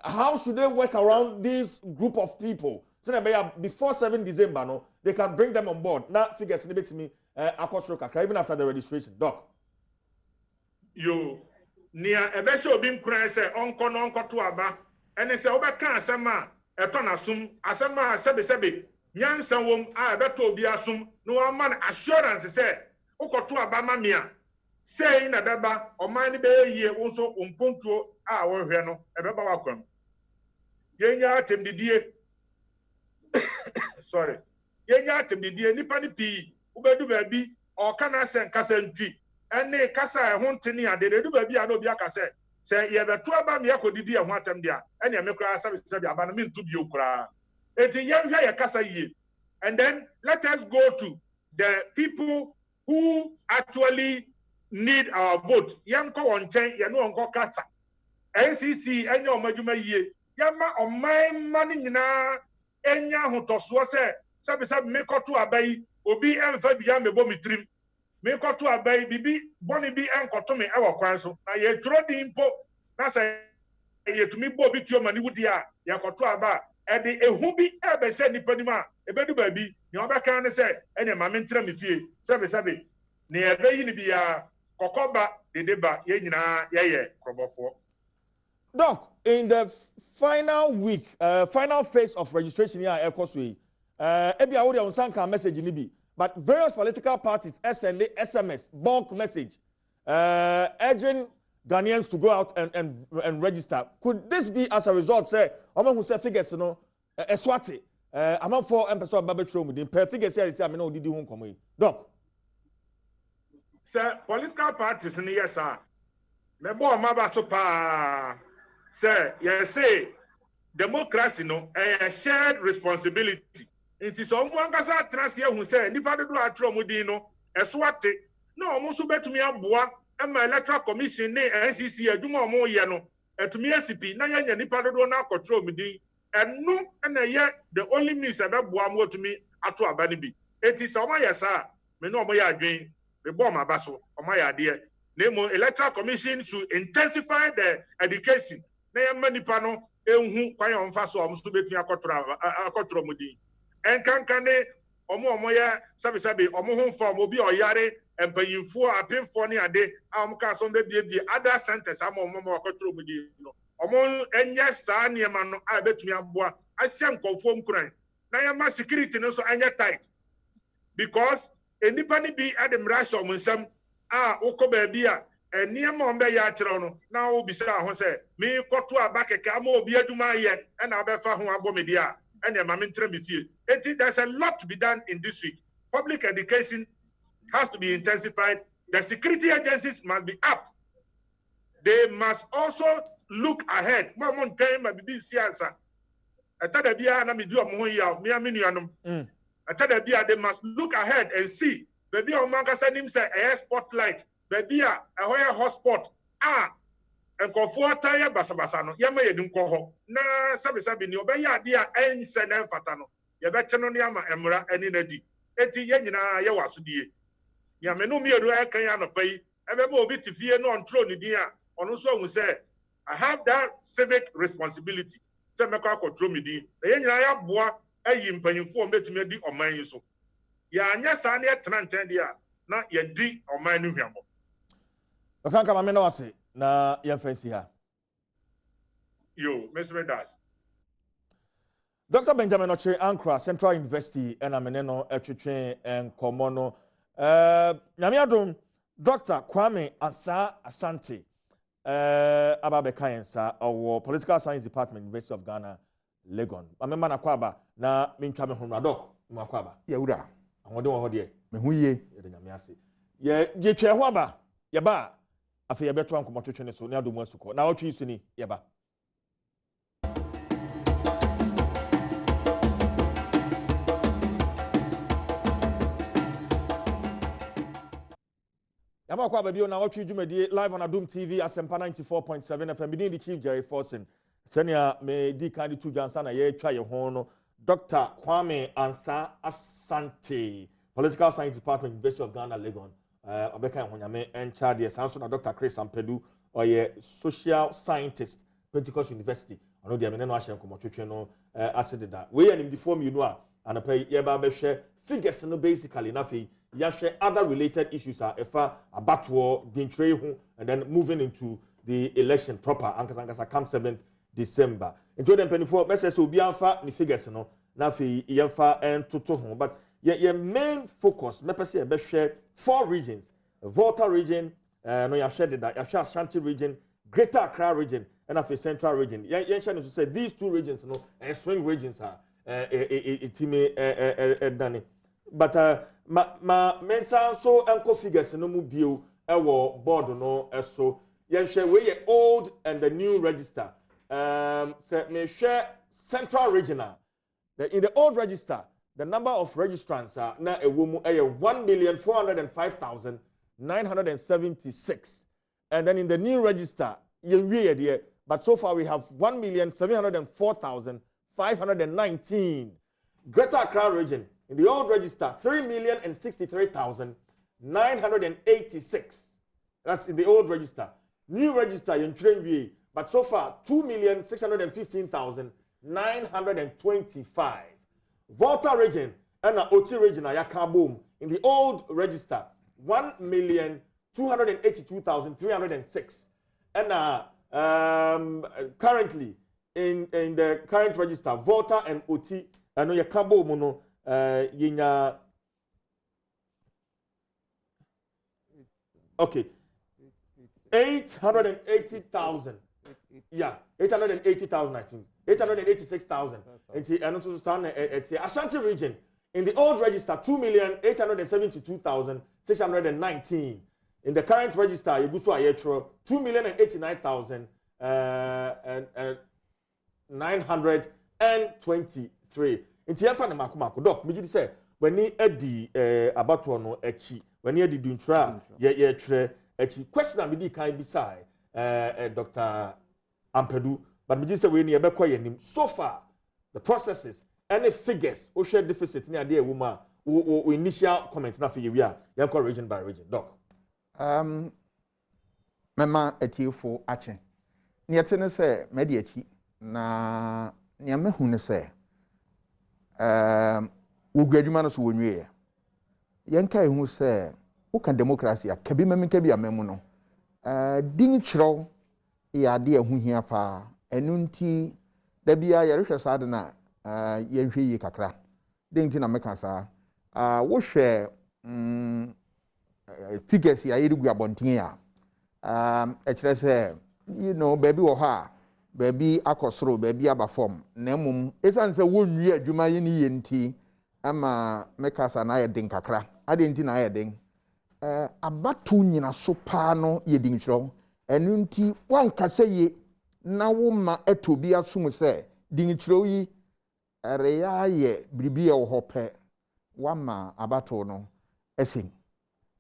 How should they work around this group of people? So before 7 December, no, they can bring them on board. Now, figures a bit to me, even after the registration. Doc. You near a best being crying, say, Uncle to Aba, and they say, Obaka, Sama, a ton assume, Asama, Sabi, Yansan wom, I better be assume, no man assurance, say, Oko to Abama Mia, saying a baba, or mine be ye also umpunto, our Reno, a baba welcome. Yenya tem the dear. Sorry. Yenya tem the dear Nipani P, Ubedu baby, or can I send Cassan P, and ne Cassa Hontinia, they do baby, I know Biaca say, you have a 2 about Miako Didi and what them there, and you make us said, Abanamin to Biokra. It's a young Cassa ye. And then let us go to the people who actually need our vote. Yanko on chain, Yano on Kata. NCC, and your Majuma ye. Yama on my money na Enya who toswase, Sabisa make to obey, Obi and Fabian Bomi trim. Make to obey, Bibi, Bonnie be and Kotomi, our council. Now ye throw the impo, that's a ye to me, Bobby, your money would ya, Yakotuaba, and the ehubi ebe se nipa ni ma ebe du baabi ni obeka ne se ene ma mentra me fie sebe ne ebe yi ni bia kokoba dedeba ye nyina ye krobofo. Doc, in the final week, final phase of registration here at Ekoswe, ebi awori on sanka message ni bi, but various political parties send SMS bulk message urging Ghanaians to go out and register. Could this be as a result? Say, Omo who say figures no eswati. Among for person babetro mu din per figures say I no didi hu komo yi. Doc. Sir, political parties ni yes sir. Me bo ma ba so pa. Sir, you say democracy no a shared responsibility. It is someone kasa transia hu say nipa do atro mu din no eswati. No omo so betumi aboa ema electoral commission ne NCC adwuma omo ye no etumi ACP na nya nipa do na control mu din enu na ye the only means abeboa mo tumi ato aba ne bi. It is omo yesa me no omo ya adwen me bo ma ba so omo ya de na electoral commission should intensify the education na ye manipa no enhu kwan on fa so omo so betumi akotro mu din enkankane omo ya sabi omo ho fa omo bi oyare empanyimfo apemfo ne ade am ka so be bie other centers am omo akotro mu din no omo enya saa niema no a betumi aboa ahyem konfo mkuran na ya ma security no so anya tight because enipa ni bi adem rush omo nsam a ukoba bi a niema ombe ya akere no na obisa ho se me koto abakeke ama obi aduma ye na abefa ho abomedi a ene ma mentre me fie enti there's a lot to be done in this week. Public education has to be intensified. The security agencies must be up. They must also look ahead. Mamon time ma bibi siansa atada bia na me du omo ho ya me aminuanom atada bia they must look ahead and see baby o man kasa nim say air spotlight baby a ahoya hotspot enkofo ataya basabasa no yema yedim ko ho na sabi ni obeya ade a ense na mfata no ye beche no ne ama emra ani na di eti ye nyina ye wasodie ya me no mi edu akan ya no pai ebe ma obi tifie no ontro ni din a ono so hu say I have that civic responsibility say me kwa control mi din ye nyina ya boa ayi mpanyimfo betumi di oman yi so ya anya sa na ye trenchen dia na ye di oman no hwamo Okanka ma me no ase na ye fancy ha. Yo, Mr. Das. Dr. Benjamin Nnawotwe Ankra Central University and ameneno etwetwe enkomo no nyame adom Dr. Kwame Asa Asante ababe kayensa owo Political Science Department University of Ghana Legon amema na kwaba na mentwa me honra doc mo kwaba ye wura ahode wo hode me hu ye ye nyame ase ye twe ho aba ye ba afi ye beto ankomo twetwe ne so ne adom asuko na Nnawotwe Yi ni ye ba Yama kwa baby Nnawotwe Yi dwumadi live on Adom TV Asempa 94.7 FM bidin the Chief Jerry Forson senia me di kan tu jansa na ye twa ye ho no Dr. Kwame Asa Asante Political Science Department University of Ghana Legon obeka ho nyame encha de sanso na Dr. Chris Ampedu oye social scientist Pentecost University ono de me no ahye nkomotwetwe no asededa we ye nim before me no a anapa ye ba behwe figures no basically na fe yahwe other related issues are efa abatwo dintre hu and then moving into the election proper ankasa come 7th December into them 24 message obi anfa ni figures no na fe yemfa entoto ho but your main focus me pese e behwe 4 regions Volta region no yahwe that yahwe Ashanti region Greater Accra region and afi Central region yen share to say these 2 regions no swing regions are itime dane but mensa so enko figures no mu bio ewo board no so yen share we old and the new register say me share Central regional in the old register the number of registrants are na ewo mu 1,405,976 and then in the new register yen we there but so far we have 1,704,519 Greater Accra region in the old register 3,063,986 that's in the old register new register in train we but so far 2,615,000 925. Volta region and Oti region yaka boom in the old register 1,282,306 and currently in the current register Volta and Oti and yaka boom no yinya okay 880,000. Yeah, 880,000, I think. 886,000. And also Ashanti region in the old register 2,872,619. In the current register, you go to Ayetro 2,089,923. In Tiafa and Makumako, Doc, me say when he edi abatono echi, when he edi duntra, ye tre echi. Question I be kind beside Dr. Ampedu, but me say we ni ebekwa yenim. So far, the processes, any figures, o share deficit ni ade woman, o initial comment na fi we are region by region. Doc. Mema etiefo ache. Ni etene se medi echi na ni amehu ne se wogwadwuma no so wonwie yenka ehu se uka democracy akabi memekabi amemu no din kyerɛw ya de ehu hia pa enu nti da bia yɛrehwɛ saa de na yɛnhwɛ yi kakra de nti na meka saa wo hwɛ figures ya yɛregu abɔnten ya ɛkyerɛ sɛ you know baby wo ha baby akɔsoro baby aba form na mmom esan sɛ wonwie adwuma yi ni yenti ama meka saa na yɛ den kakra ade nti na yɛ den abatu nyina so pa no yɛ din kyerɛw enu nti wankasa ye na wo ma etobi asum sɛ din kyerɛw yi ɛreya yɛ biribi yɛ wo hɔ pɛ wama abatu no esin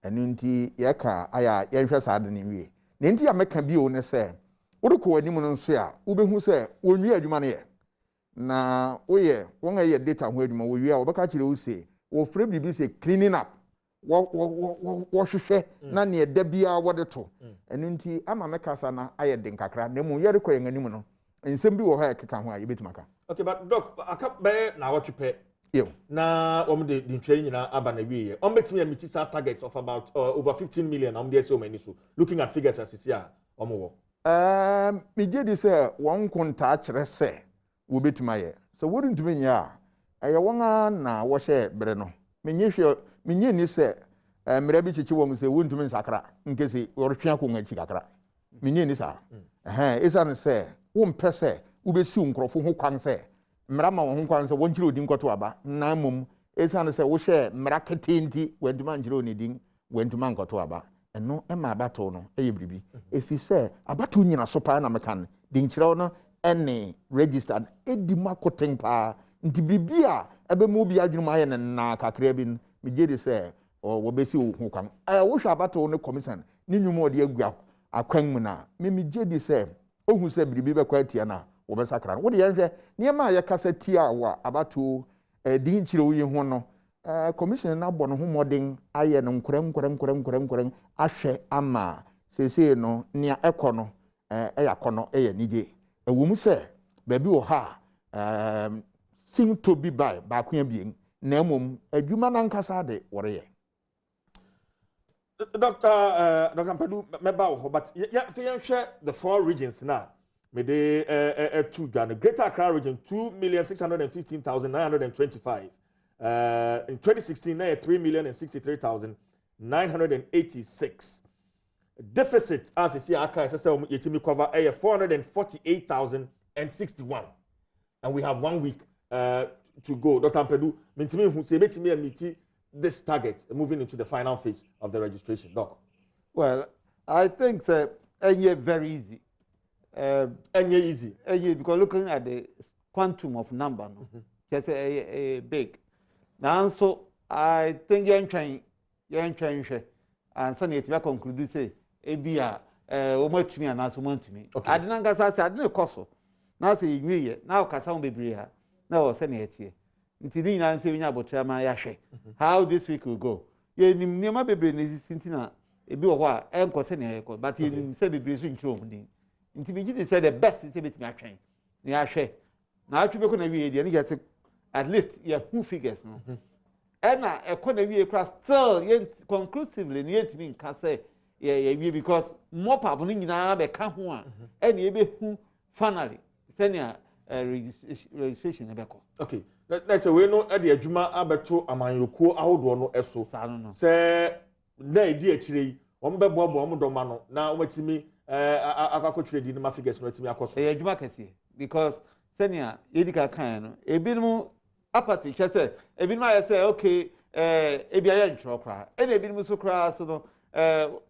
enu nti yɛka aya yɛhwɛ saa de ne wie ne nti ya meka bi o ne sɛ wodukɔ anim no nso a wobɛhu sɛ wonwie adwuma no yɛ na woyɛ wɔn a yɛ data ho adwuma wowie a wɔbɛka kyerɛ wo sɛ wɔfrɛ biribi sɛ cleaning up wɔhwehwɛ na ne ɛda biara wɔde to ɛno nti ama mɛkasa na ayɛ den kakra na mu yɛrekɔ yɛn anim no nsɛm bi wɔ hɔ a ɛkeka ho a yɛbɛtumi aka okay but doc aka bɛyɛ na Nnawotwe pɛ na wɔn de ntwɛri nyinaa aba na wie yɛ wɔn bɛtumi a meet sa target of about over 15 million na wɔn de ɛsɛ wɔn ani so looking at figures asisi a wɔn wɔ me gye di sɛ wɔn nkontaa kyerɛ sɛ wɔbɛtumi ayɛ sɛ wɔrentumi nyɛ a ɛyɛ wɔn a na wɔhyɛ bere no menye ni sɛ mmerɛ bi kyekye wɔn sɛ wɔntumi nsakra nkesi wɔretwe akɔn akyi kakra menye ni saa ɛsiane sɛ wompɛ sɛ wobɛsi nkurɔfo ho kwan sɛ mmara ma wɔn ho kwan sɛ wɔnkyerɛ odin kɔto aba na mmom ɛsiane sɛ wohyɛ mmara ketee nti wɔntumi ankyerɛ oni din wɔntumi ankɔto aba ɛno ɛma abato no ɛyɛ biribi ɛfi sɛ abato nyina so paa na meka no din kyerɛw no ɛne registered ɛdi mu akoten paa nti biribi a ɛbɛmu bi adwene mu ayɛ ne nna kakra bi no megye de sɛ wɔbɛsi wo ho kwan wohwɛ abato no commission ne nnwuma ɔde agu akwan mu na megye de sɛ ohu sɛ biribi bɛkɔ atia no a wɔbɛsakra no wode yɛnhwɛ nneɛma a yɛkasa tia wɔ abato din kyerɛw yi ho no commission na bɔ no ho mmɔden ayɛ no nkwerɛ ahwɛ ama sesei no nea ɛkɔ no ɛyɛ akɔnɔ ɛyɛ nigye ɛwɔ mu sɛ baabi wɔ ha sinto bi baako abien na mmom adwuma nankasa de wɔreyɛ Dr. Mpadu meba wo but yɛhwɛ the 4 regions na mede two dwane Greater Accra region 2,615,925 in 2016 na 3,063,986 deficit as you see aka say yetimi cover 448,061 and we have 1 week to go. Dr. Mpadu mintimi hu se betimi meet this target moving into the final phase of the registration. Doc. Well, I think it's very easy. Easy because looking at the quantum of number, just a big. Now, so I think you're trying, and suddenly it's conclude say, Ebia, what to me and not to me. I didn't say I didn't cost. Now say you now Cassan baby now send it here. Until then, I'm saying about Yashe. How this week will go. You near my baby is Sintina, a bit of what I'm concerned, but he said the Brazilian children. Until we said the best is a bit my train. Yashe. na atwe be na wie de ne yesi at least ya who figures no na ekọ na wie kra still yet conclusively ne yet mean ka say yeah because more people no nyina be ka ho a na ebe hu finally senior registration e be ko. Okay, let's say we know e de adwuma abeto amanyokuo ahodo no eso say na e di akire won be bobo won doma no na watimi akakotwere di no ma figures no watimi akoso e adwuma kase because senior yedika kan no ebinom apathy chese ebinom aye say okay ebia ya ntro kra e na ebinom so kra so no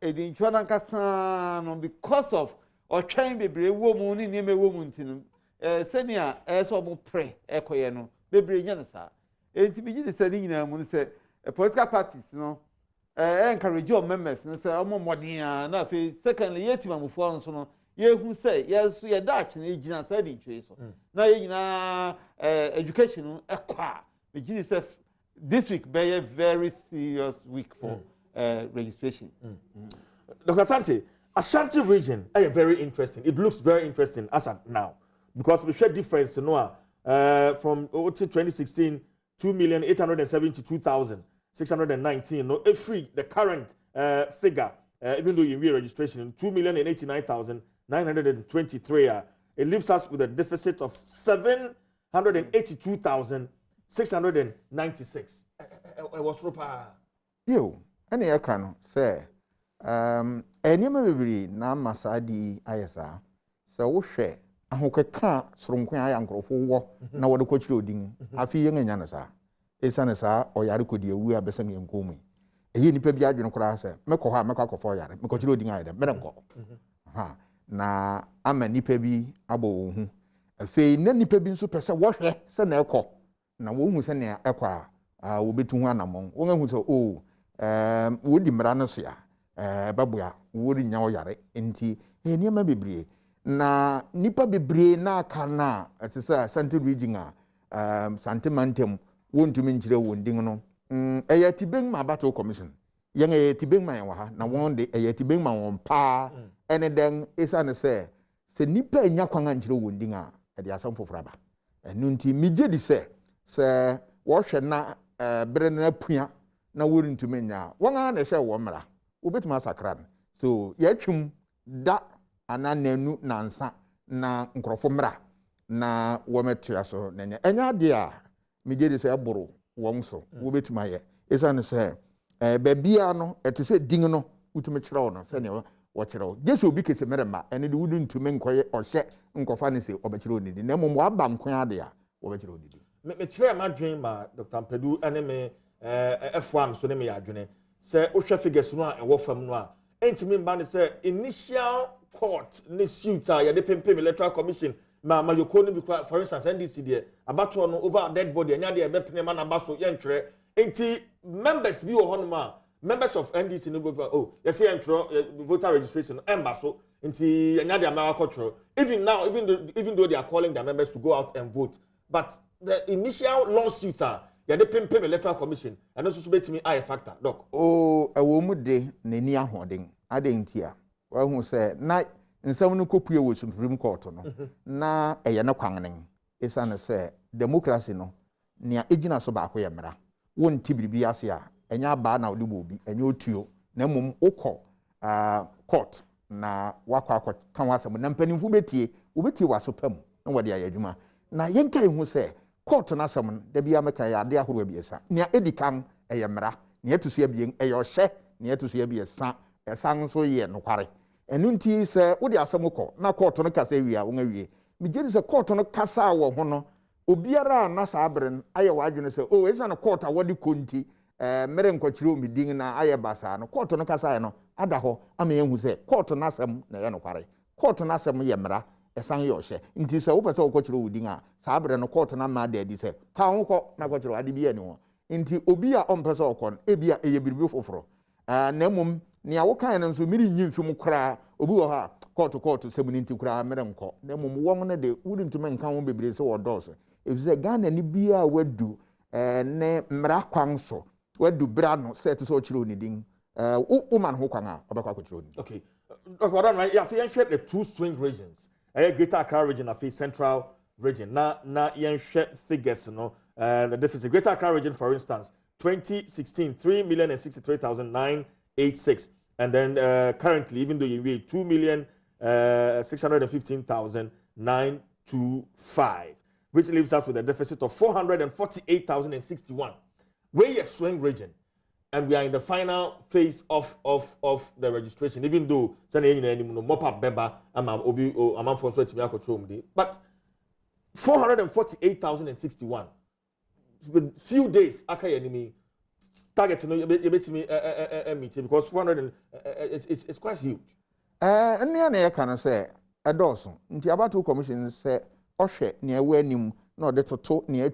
edi ntro na nkasa no because of otwan bebre wo mu ni niam wo mu ntinu senior so mo pre ekoye no bebre nya na sa enti bi gi se ni nyina mu se political parties no encourage your members no say omo modern na fe secondly yetima mu fo nso no yehu say yesu ye dach na ejina sa di ntwe so na ye nyina education ekwa be gi say this week be a very serious week for registration. Dr. Sante, Ashanti region is very interesting. It looks very interesting as of now because we share difference from 2016 2,872,619 no free the current figure even though you read registration 2,089,923 it leaves us with a deficit of 782,696 was ropa yo ene ya kanu say enima bebiri na masadi ayesa so wo hwe ahokeka soronko aya nkrofo wo na wode kwachire odin afi yenganya na sa esane sa oyare kodi awu abesan yenkomu eyi nipa bi adwene kora se mekọ ha mekọ akọfọ oyare mekwachire odin ayede mere nkọ ha na ama nipa bi abo ohu afi na nipa bi nso pese wo hwe se na ekọ na wo hu se na ekọ a wo betu hu anamon wo hu se o wo di mra no so ya babua wo ri nya oyare enti niam bebrie na nipa bebre na aka na etisa Central region a santimantem wontumi nkyire wondin no eya tibeng ma battle commission yen eya tibeng ma wa ha na won de eya tibeng ma won pa ene den isa ne se nipa nya kwan nkyire wondin a e de asam foforo ba enu nti mije di se wo hwe na bere na apua na worintumi nya won a na hwe wo mra obetuma sakran so ya twum da anananu nansa na nkrofo mra na wometua so nenya enya de a meje de se boro won so wo betuma ye esa ne se babia no eto se din no utumi kyerɛw no se ne wo kyerɛw jesu obi kese merema ene de wudu ntumi nkoye ohye nkofa ne se obekyerɛw ni di na mmom aba nko ade a obekyerɛw ni di me kyerɛ ma dwen ma Dr. Mpadu ene me F1 so ne me ya dwene se ohwe figures no a ewo fam no a entimi mba ne se initial court ne suit a ya de pempem electoral commission ma yoko no bi for instance NDC there abato no over dead body anya de ebepene ma na baso ye ntwere enti members bi wo honoma members of NDC no go oh you say ntwere voter registration embaso enti anya de ama akotwere even now even though they are calling their members to go out and vote but the initial lawsuit ya de pempem electoral commission and also betimi eye factor doc ewo mu de nani ahoden adentia wa hu se na nsam no kopue wo Supreme Court no na eye ne kwannen esa ne se democracy no nea ejina so ba akoye mra wonti biribi ase a enya ba na odi bobi enya otuo na mum ukọ court na wakọ kan wasem na mpanimfu betie obetie waso pam na wode ayadwuma na yenka hu se court na asem da bia meka ya de ahoro abiesa nea edikan eye mra nea tusu abien eye ohye nea tusu abiesa esan so ye nokware enu nti se wode asem kọ na court no kasa wi a won awie migye se court no kasa wo ho no obiara na saabren aye wadwene se o esa na court a wode konti mere nkwachire omidin na aye basa no court no kasa no ada ho ama yehu se court na asem na ye nokware court na asem ye mra esan ye ohye nti se wo pese okwachire odin a saabren no court na ma da di se ka ho kọ na kwachire ade bi ani ho nti obi a ompese okọ ebia eye biribi foforo na mum ni awo kan no nso miri nyi mfim kra obi wo ha court sebuni nti kra mere nko na mum won ne de wudi ntuma nka won bebre se wo dose efize Ghana ni bia wadu ne mra kwan so wadu bra no set so chire onidin woman ho kwan a obekwa ko chire onidin okay okay what right yeah fi share the two swing regions Greater Accra region and Central region. Na yen share figures, the deficit. Greater Accra region, for instance, 2016, 3,063,986. And then currently, even though you weigh 2,615,925, which leaves us with a deficit of 448,061. We're a swing region. And we are in the final phase of the registration, even though but 448,061 with few days target to know meeting because 400 it's quite huge. And the can say a dozen. Nti Abato Commission say Oshe near Wenim, no de to near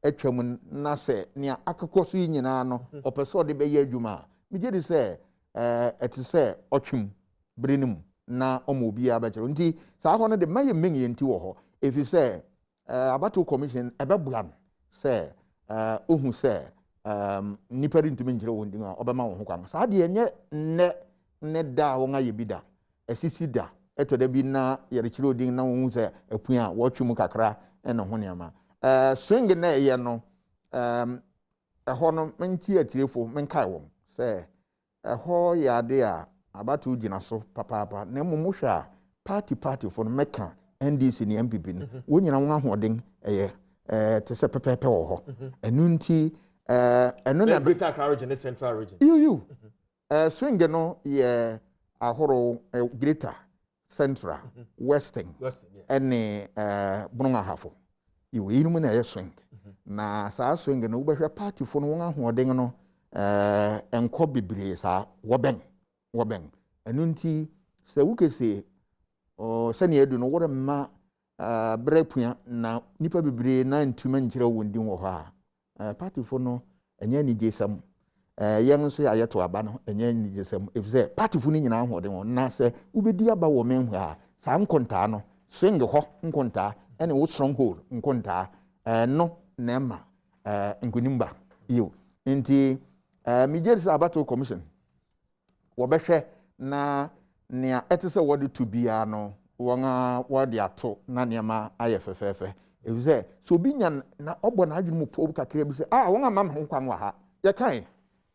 Etchamun Nase near Akakosu Yinano or Peso de Bayer Juma. Mijedi say et say Ochum Brinum na Omobia better. Nti Sahona de May Ming to if you say Abato Commission Ebablan say Uhu say Niperin to Minjro wounding Obama Hukam. Sadi ne da wonga yebida. Esisi da eto de bi na yerichiro din na won se apua watwum kakra ena honiama swing na ye no eho no menti atirefo menkai wom se eho ya de a Abato gina so papa na mumu hwa party for no meka NDC ni MPP no wonyina won ahoden eye te se pepepe wo ho enu nti enu na Greater Accra region Central region swing no ye ahoro Greater Central Western ene Brunga hafo iwe yinum na swing na saa swing no ubehwe party fo no won ahoden no enko bebre saa woben enu nti se wukese o sane edu no wore ma brepua na nipa bebre na ntuma nkyere wondin wo ha party fo no enya ni jesam yang so ya to aba no enye ni jesam efze party fu ni nyina ahoden won na se ubedi aba wo menhu a sa nkonta no swing ho nkonta ene wo stronghold nkonta no nema nkunimba yo nti Mijeri Abato Commission wo behwe na nea etese wode to bia no wonga wode ato na nema ayefefefe efze so binya na obo na adwene mu po kakra bi se wonga mam ho kwan wa ha ye kan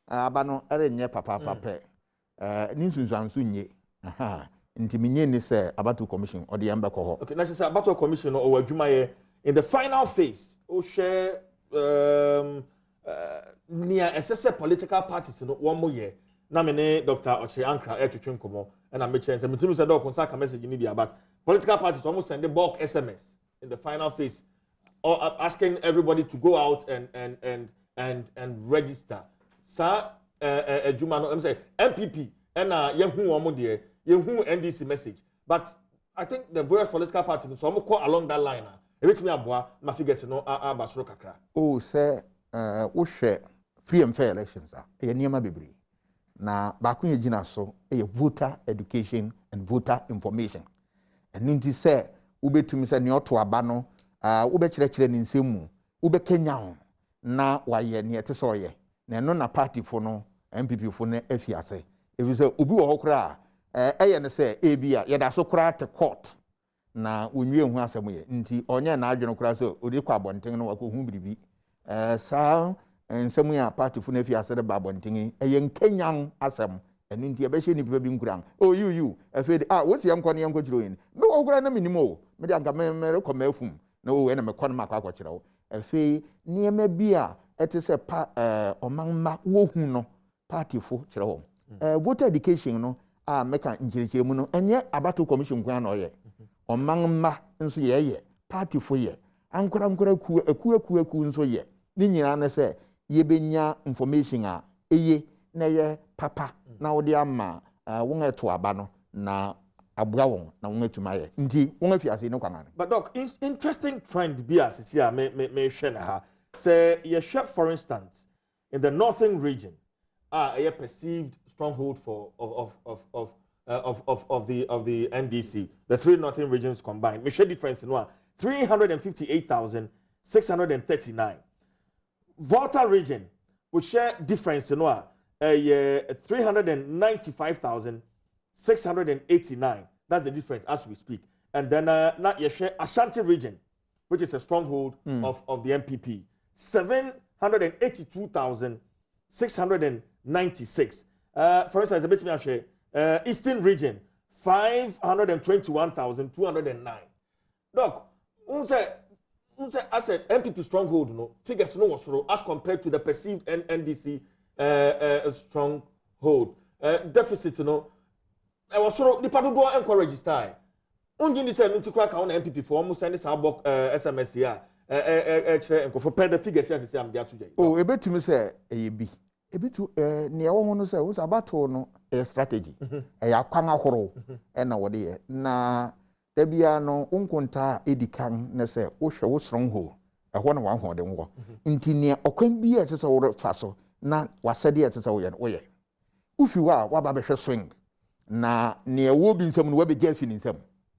aba no ere nye papa ni nsunsuanso nye nti minye ni se Abato Commission ode yamba ko ho. Okay, na se Abato Commission o adwuma ye in the final phase o share near SSA political parties no one more year na me ne Dr. Oche Ankra etwetwe nkomo na me chance me timi se do konsa ka message ni bi about political parties almost send the bulk SMS in the final phase or asking everybody to go out and register sa adwuma no say MPP na yehu omo de yehu NDC message but I think the various political parties so omo call along that line ebetimi aboa ma figures no abasoro kakra say wo hwe free and fair elections e niema bebre na ba ko yegina so e voter education and voter information eninti say wo betumi say ne oto aba no wo be kire ni nsemu wo be kenya ho na waye ne ete so ye na no na party fo no MPP fo no afiase efi say obi wo hokra eye ne say ebia ye da so kra te court na onwie hu asem ye nti onye na adwene kra so odi kwa abonten no wako hu biribi saa nsemu ya party fu na fi asere ba bontin eye Kenyan asem enu nti ebehye ni bi nkuran you afedi wo si yanko ne yanko kiro yin me wo kura na minimo me de anka me rekoma afum na wo na me kɔ no makɔ akɔkyerɛ wo afi niema bi a ete se pa omanma wo hu no party fo kyerɛ wo voter education no meka nkyerɛkyerɛ mu no enye Abato Commission kwan na ɔyɛ omanma nso yɛ party fo yɛ ankora ku nso yɛ ni nyina na se yebenya information a eye na ye papa na wo de ama won eto aba no na abua won na won atuma ye nti won afiase ne kwanane. But doc, interesting trend be as here me share na ha say ye share for instance in the northern region a perceived stronghold for of the NDC, the three northern regions combined. Me share difference in one 358,639. Volta region we share difference in one 395,689. That's the difference as we speak. And then not your share Ashanti region which is a stronghold of the MPP. 782,696. For instance, a bit me share. Eastern region, 521,209. Doc, as a MPP stronghold, no figures no was as compared to the perceived NDC stronghold. Deficit, no. I was sort of the part of the register. Only say no to crack on MPP for almost any sabok SMS here. For the figures here, I'm there today. Oh, a bit to me say a B. A bit to near one say who's about no a strategy. A yakanga horo and now what na there be no unconta edikan nese osha stronghold. A one more than war. Intinia or can be at a order faso na wasadi at a way. If you are what babesha swing na near wobbing some webby gelfin in some.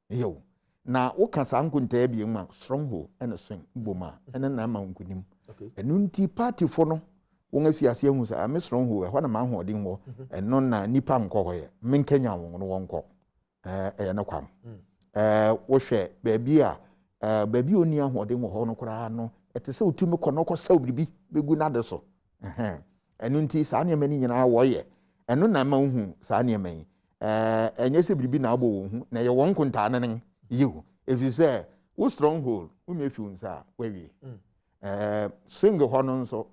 Yo. Na woka sa nkunta e bi ma stronghold and a swing boma and na ma nkunim. Okay. Enunti party for no won afiase hu sa am stronghold e ho na ma hoden wo eno na nipa nkọ hoye men Kenya won no wonko na kwam. Wo hwe baabi a baabi oni ahoden wo ho no kora no etese otumi kọ no kọ sa obribi begu na de so. Enunti sa ne mani nyina wo ye eno na ma hu sa ne mani enye se bribi na abo wo hu na ye won kunta nanen you if you say wo stronghold wo me fi unsa we swing ho no nso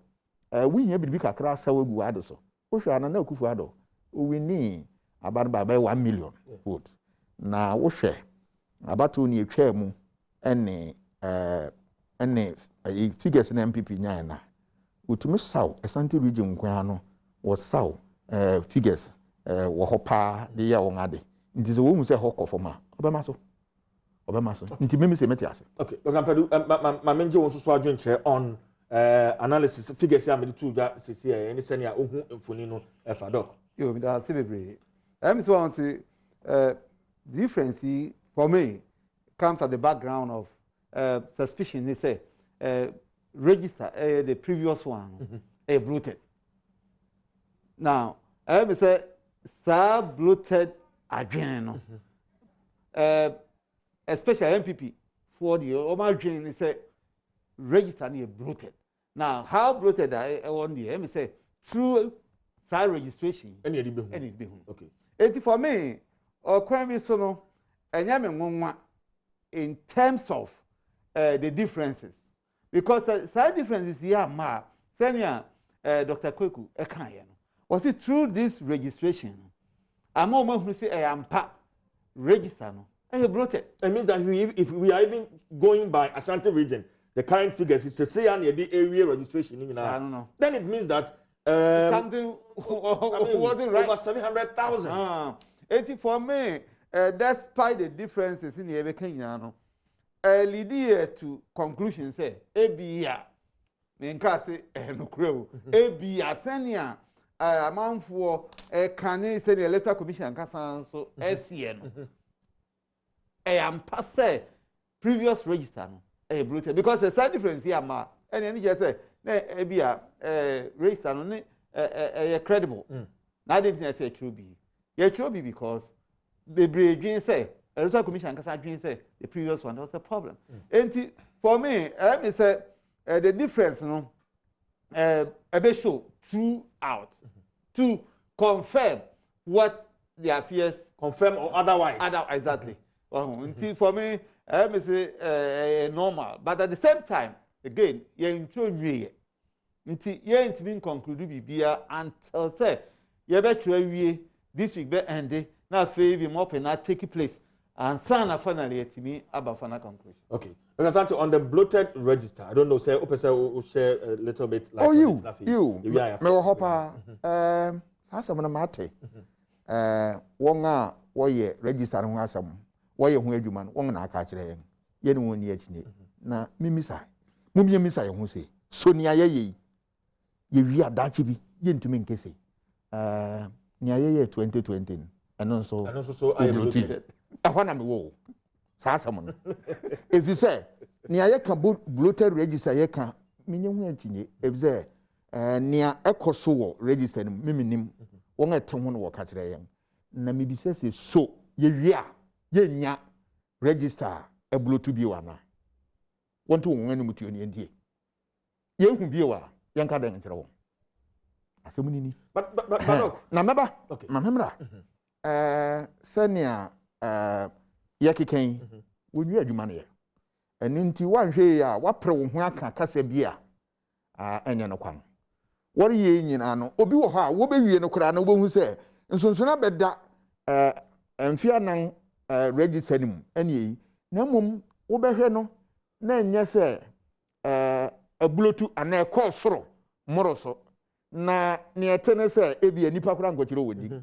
we nya bribi kakra sa wegu ado so wo hwa na akufu ado we ni aban ba 1 million vote na wo hwe abato ni etwa mu ene figures na MPP nya na utumi saw Asante region nkwa no wo saw figures wo hopa de ya won ade nti so wo mu se hokọ foma obema so nti memi se meti ase. Okay, look ampadu ma menje won so adwenche on analysis figures ya me de tu ja sisi any senior ohun mfoni no efa doc. Yo, me da se bebre. I'm so want to difference for me comes at the background of suspicion. They say register the previous one bloated. Now, I will say bloated again. Especially MPP for the Omar Jane, they say register near bloated. Now, how bloated I want the me say through side registration. Any okay. It for me or crime so no in terms of the differences because side differences here ma senior Dr. Kweku Ekanya was it through this registration I'm almost who say I am register no bloated. It means that if we are even going by Ashanti region, the current figures is say the area registration. I don't know. Then it means that something wasn't right. Over 700,000. 80 for me. Despite the differences in the Kenya, lead to conclusion say ABA. Me nka say no crow. ABA senior amount for can say the Electoral Commission kasa so SCN. I am passe previous register no bloated because the side difference here ma and any just say na ABA register no credible. Now I didn't say true be. Yeah true be because the dream say Electoral Commission kasa dream say the previous one was a problem. And for me let me say the difference no a bit show throughout to confirm what their fears confirm or otherwise. Exactly. For me let me say normal but at the same time again you introduce nti you ain't been conclude bibia until say you better this week be end na favor more pen take place and sana finally at me about final conclusion. Okay. Because on the bloated register, I don't know, say open share a little bit like you me hopa asam na mate won a wo ye register ho asam wo ye ho adwuma no won na aka kire ye ne woni akine na mimisa mumisa ye ho se sonia ye wi adachi bi ye ntumi nkese nia ye 2020 eno so I bloated ahwana me wo sa asam no if you say nia ye ka bloated register ye ka menye ho akine if say nia ekoso wo register no miminim won ete ho no wo ka kire ye na mebisa se so ye wi a ye nya register bloatu bi wana want to win mutu ni ndie ye hu bie wa ye nka den nkyere wo asɛm ni but na meba okay ma memra sɛnea ye keken wonwi adwuma ne ye ɛno nti wanhwe ya wapre wo ho aka kasa bia enye no kwan wori ye nyina no obi wo ha wo bewie no kora na wo behu sɛ nsonsona bɛda amfia nan register nim ene yi na mom wo behwe no na enye sɛ ablotu ana ekɔ soro moroso na ne etene sɛ ebi anipa kora nkɔkyerɛ wodi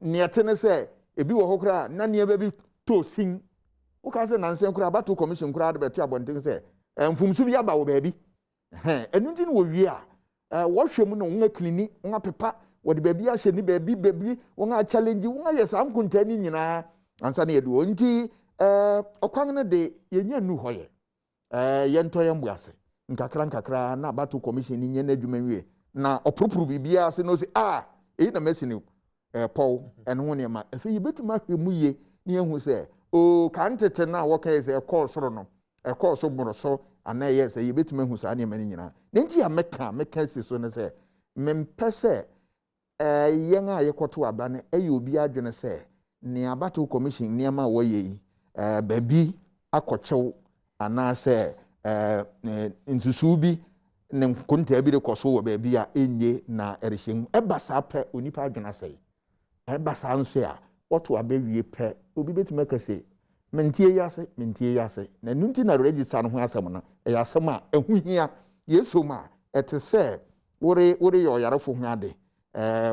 ne etene sɛ ebi wo ho kora na ne ba bi to sin wo ka sɛ nansen kora bato commission kora de beto abonten sɛ mfumsu bi aba wo baabi enu nti no wo wie a wo hwɛ mu no nga klini nga pepa wo de baabi ahye ni baabi wo nga challenge wo nga yesa nkunta ni nyina ansa na yedu nti okwan ne de yenya nu hoye yento yembuase nkakra na bato commission ni nyena adwuma wie na opropro bibia se no se eyi na mesi ni Paul eno ne ma afi yebetuma hwemu ye ne ehu se o kantete na wo ka se ekɔ soro no ekɔ so gboro so ana ye se yebetuma hu sa ne ma ni nyina ne nti ya meka se so ne se mempɛ sɛ yen a yekoto aba ne obi adwene se ne abato commission ne ma wo ye yi baabi akɔkyew ana se nsusu bi ne nkonta bi de kɔso wo baabi a enye na erehyem eba sa pɛ onipa adwena sɛ eba sa nso a oto abawie pɛ obi betuma kase mentie yase na nunti na register no ho asɛm no ɛyɛ asɛm a ɛho hia yeso ma ɛte sɛ wore yɛ ɔyarefo ho ade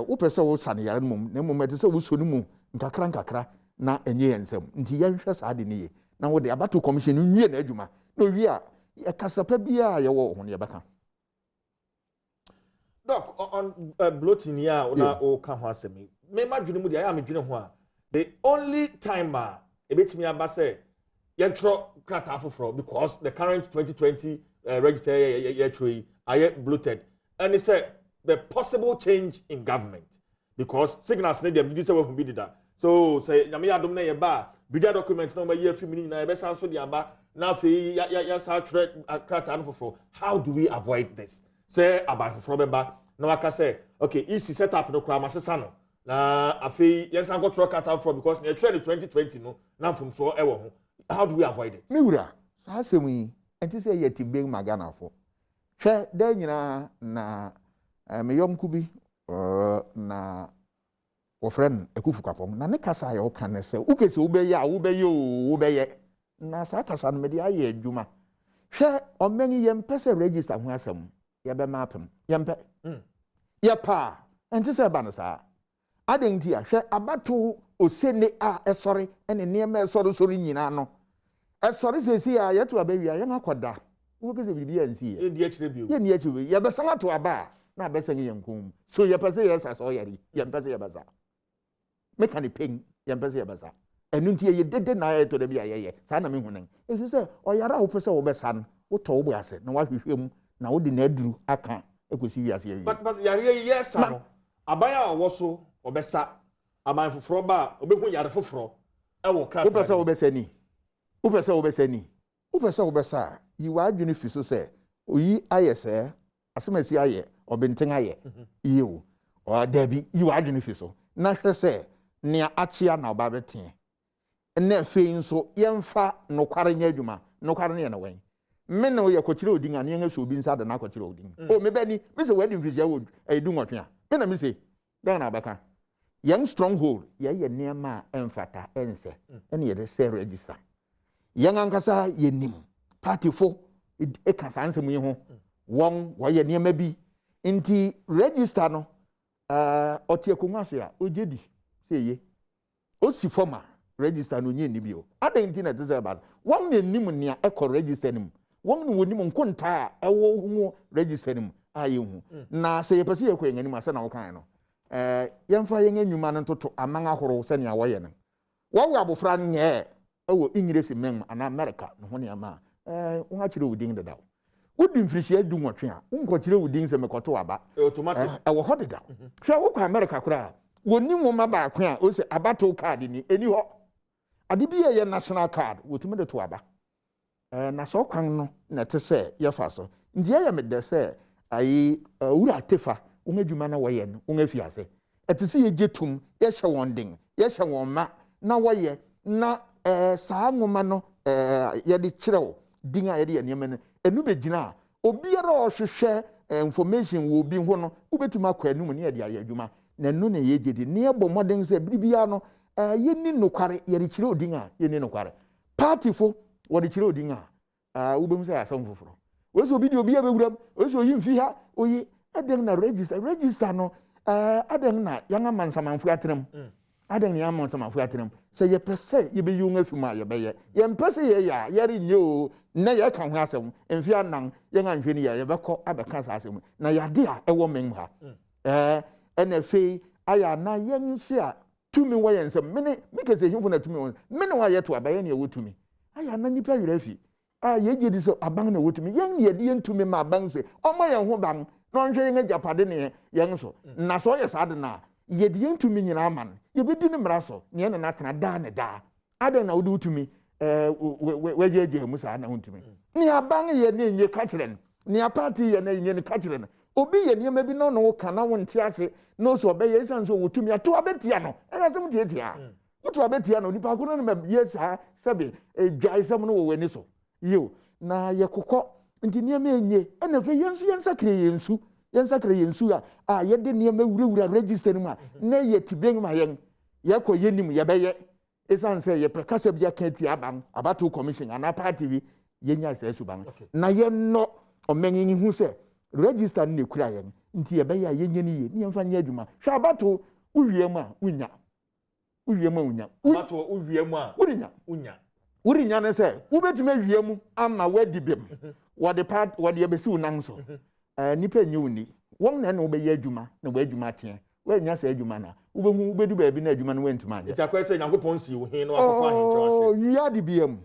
wo pɛ sɛ wo sane yare no mum na mum ɛte sɛ wo so no mu nkakra na ɛnyɛ yɛ nsɛm nti yɛhwɛ saa de ne ye na wo de abato commission nwie na adwuma na owie a ɛkasapa bia yɛ wɔ ho ne yɛbɛka. Doc, on bloating ya una o ka ho asemi. Me ma dwene mu dia ya me dwene ho a. The only time ebetimi aba say yentro krata afoforo because the current 2020 register Electoral are bloated. And he said the possible change in government because signals need them this way be that. So say nyame Adom na ye ba bidia document no ma ye afimi na ye be san so dia ba na fe ya sa krata afoforo. How do we avoid this? Say about from beba na waka say okay easy setup no kwa masesa no na afi yensan go throw cut out for because na trend 2020 no na from so e wo ho. How do we avoid it? Miwura sa asem yi enti say yeti beng magana fo hwe da nyina na meyom kubi na wo friend ekufu kapom na ne kasa ya o kan ne say ukese wo be ya wo be ye na sa kasa no me dia ye adwuma hwe omenyi yempese register ho asem yebe mapem yempe yepa enti se ba no sa adenti a hwe abato osene a esori ene niema esori nyina no esori sesi a yeto abawi a yen akoda wo kese bibi ansi ye di akire bio ye ni akire yebe san ato aba na abesan yenkum so yepese yesa so yari yempese yebasa mekani peng yempese yebasa enu nti ye dede na yeto da bi ayeye sa na me hunan esi se oyara wo pese wo besan wo to wo bo ase na wa hwehwem na wo de na aduru aka ekosi wiase ye but yare yes no abaya wo so obesa aman foforo ba obehu yare foforo e wo ka wo pese wo besani wo pese wo besa yi wa adwene fi so se oyi ayese asemasi aye obenten aye yiwo o dabi yi wa adwene fi so na hwe se ne achia na oba beten na fe nso yemfa nokware nya adwuma nokware ne na wen me no ye kwotire odin ane yen so obi nsa da na kwotire odin o me bani me se wedding fifia wo edu nwotwe a me na me se dan na abaka young stronghold ye niema emfata ense ene ye de se register yen ankasa ye nim party fo e ka sansem yi ho won wo ye niema bi nti register no otie konwaso a ojedi se ye o si forma register no nye ni bi o adan na tese ba won ne nim ne e register nim won ne wonim nkonta a ewo hu register nim aye hu na se ye pese ye ko yen nim asa na wo kan no yemfa yen anwuma no toto amanga horo se ne awoye no wo abofra nye ewo English men ana America no ho ne ama wo ha kire odin deda wodi mfirihia du nwotwe a wo kire odin se mekoto aba automatic ewo ho deda hwa wo kwa America kura woni nwoma ba ko a o se abato card ni eni ho ade bi ye national card wotumi de to aba na so kwan no na te se ye fa so ndie ye me de se ayi wura tefa ungadwuma na woye no ungafiase ete se ye getum ye hye won den ye hye won ma na woye na saa nwoma no ye de kirewo din a ye de ye ne no enu begina obiara ohwehwe information wo bi ho no ubetuma kwa enu ne ye de aye adwuma na nu ne ye gedi ne ebo moden se biribia no ye ni nokware ye de kire odin a ye ni nokware party fo wo de kire odin a ubem se asam foforo weso bi de obi abewuram weso yi mfi ha oyi adem na register no adem na yanga mansamanfu atrem adem ya mansamanfu atrem se ye pese ye be yunga fima ye be ye mpese ye ya ye ri nyo na ye kan ho asem mfi anan ye nga nhwe ni ye be ko abeka asem na ya de a ewo men ha ene fe aya na ye nsi a tumi wo ye nsem me ke se himfo na tumi wo me ne wa ye to abaye ne ye wotumi aya na nipa yire fi ye gedi so abang na wotumi yen ye de ntumi ma abang se omo ye ho bang no nhwe yen japade ne yen so na so ye sa de na ye de ntumi nyina man ye be di ne mra so ne na tena da ne da adan na wodi wotumi we je mu sa na wotumi ne abang ye ne nye ka kire ne apathy ye ne nye ne ka kire no obi ye ne bi no no kana wonte ase no so be ye san so wotumi ato abetia no e ga sem tietia woto abetia no nipa ko no me ye sa sebe dwai sem no wo wani so yo na ye kokọ nti niam enye na fe yensakre yensu a ye de niam awurawura register ni ma na ye tiben ma ye ko yenim ye beye esan se ye prekasa bia kan ti abam abato commission ana party bi ye nya se suban na ye no omenyi hu se register ni kura ye nti ye beye ye nya ni ye ni mfa nya adwuma hwa abato uwiem a unya abato uwiem a unya uri nyane se ubetuma wiemu ama wadi bem wade ebesi unan so nipa nyi uni won na obeye adwuma na we adwuma tie we nya se adwuma na ubehu ubedu ba bi na adwuma no wentuma anya ita kwese nyankopon si wo hin no akofa hin tro ase nyade biem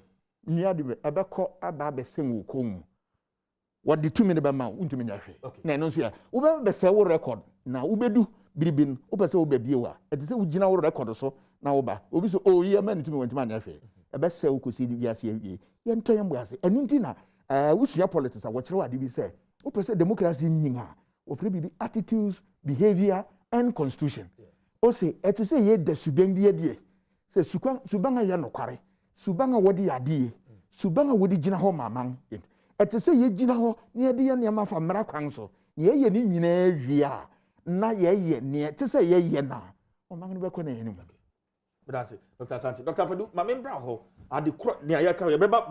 nyade be abekọ aba abesem wo kom wade tumi ne ba ma untumi nya hwe na no so ya ube se wo record na ubedu biribin upese wo ba biewa etise ugina wo record so na wo ba obi so o ye ma ntumi wentuma anya hwe ebe se ukosi di biase ye nto ye mbuase enu nti na wusua politics a wo kire wade bi se wo pese democracy nyinga o free bibi attitudes behavior and constitution o se etise ye da suban bi ye se subanga ye nokware subanga wodi yade subanga wodi gina ho maman etise ye gina ho ne ye de ye ne ma fa mra kwan so ye ni nyina awia na ye ne etise ye na o man no be ko na ye ni That's it, Dr. Santi. Dr. Padu, my member ho, at the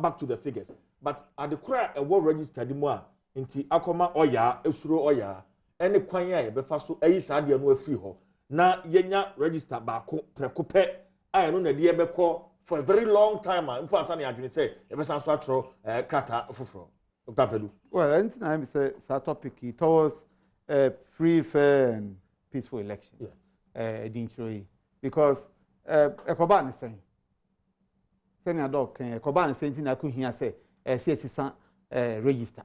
back to the figures, but at the cry a war registered more into Akoma Oya, Esuro Oya, any quanya, Befaso, Aisadi, and no free ho. Na yenya register bako, precope, I know the dear Beko for a very long time. In Pansani, I didn't say, ever since Swatro, Kata, Fufro. Dr. Padu. Well, anytime say that topic, it was a free, fair, and peaceful election. Yeah. Because ekoba ne sen seni adok ekoba ne sen na ko hia se CSC register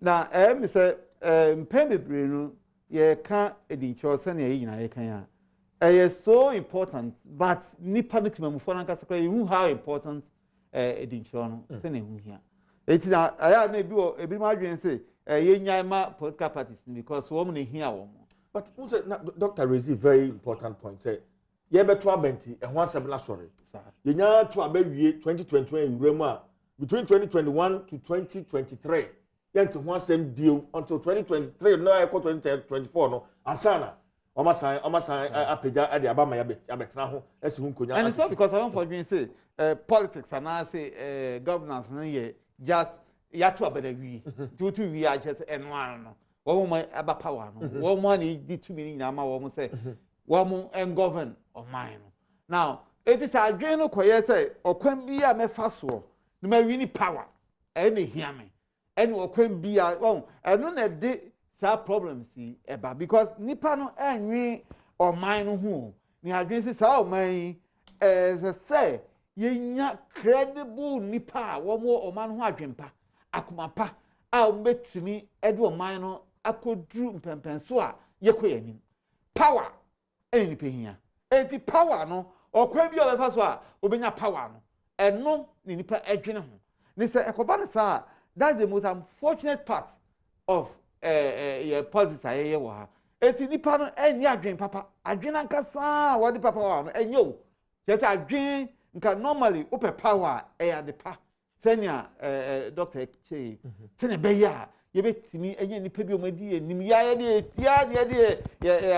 na me se mpembebre no ye ka edincho seni yina ye kan ya so important but nipa no timamufo na nkasa kra you how important edincho no seni hu hia eti na aya na ebi ma adwen se ye nyan ma political parties because wo na hia wo but who said Dr. Rezi very important point say ye beto abenti e ho asem na sori ye nya to abawie 2021 urema between 2021 to 2023 ye nti ho asem bio until 2023 no e ko 2024 no asana omasan apeja ade abama ya betena ho esi hu nkonya and so because I don't for say politics and I say governance no ye just ya to abadawi to we are just enwan no wo mo aba power no wo mo na di to me nyama wo mo say wo and govern of mine. Now, it is a general choir say, or can be a mefaso, no matter power, any hear me, and or can be a own, and none of the problems see about because Nipano and me or mine who, near against our may, as I say, ye not credible Nipa, one more or man who I jumpa, Akumapa, I'll bet to me, Edward Minor, I could drew Pempensua, ye queen. Power. Any here. Eti power no or kwan bi o befa so a obenya power no eno ni nipa adwene ho They say ekobane sa that's the most unfortunate part of politics aye wa ha. Eti nipa no enye adwen papa. Adwen ankasa what the papa wa no enye o. Just adwen nka normally open power the pa. Senior Dr. Che. Senior beya ye betimi enye nipa bi o madi enim ya de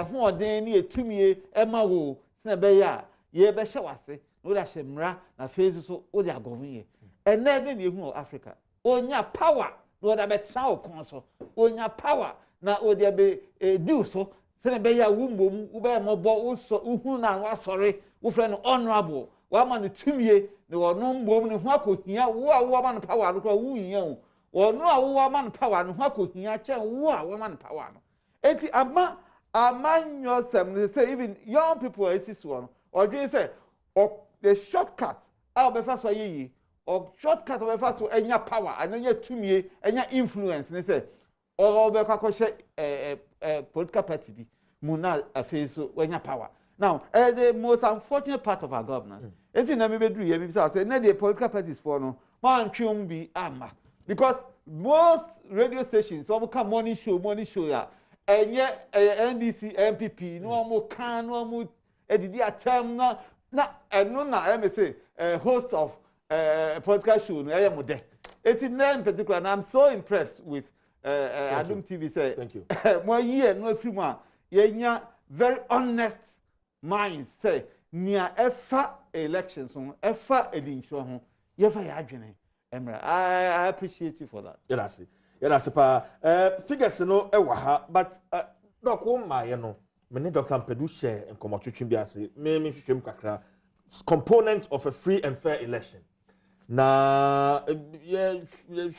ho oden ne etumi ema wo. Senior beya ye be hye wase. No da hye mra na face so o de agovun ye. Ene de ne hu Africa. Onya power no da betra okon so. Onya power na o de be do so. Senior beya wumbom wo be mobo wo so hu na wa sori wo friend honorable. Wa ma no tumie ne wono mbom ne ho akohia wo a wo ma no power no kwa wo hia o wono a wo ma no power no ho akohia che wo a wo ma no power no eti amanyo sem they say even young people are this one or they say the shortcut how be fast yi or shortcut be fast to enya power anya tumie enya influence they say or be kwa political party bi muna afi so enya power. Now, the most unfortunate part of our governance, it's in the middle. Say, now the political parties for no man chum be ama because most radio stations, some come morning show ya, and yet NDC MPP no more can no more edidia term na and no na I may say host of podcast show no I am there. It's in particular, and I'm so impressed with Adom TV. Say, thank you. More year no film, yeah, very honest. Minds say near efa elections on efa edincho ho yefa ya adwene emra I appreciate you for that. Yeah, that's pa figures no e wa ha but doc wo ma ye no me ne Dr. Mpedu share enkomotwetwe bi ase me hwehwem kakra component of a free and fair election na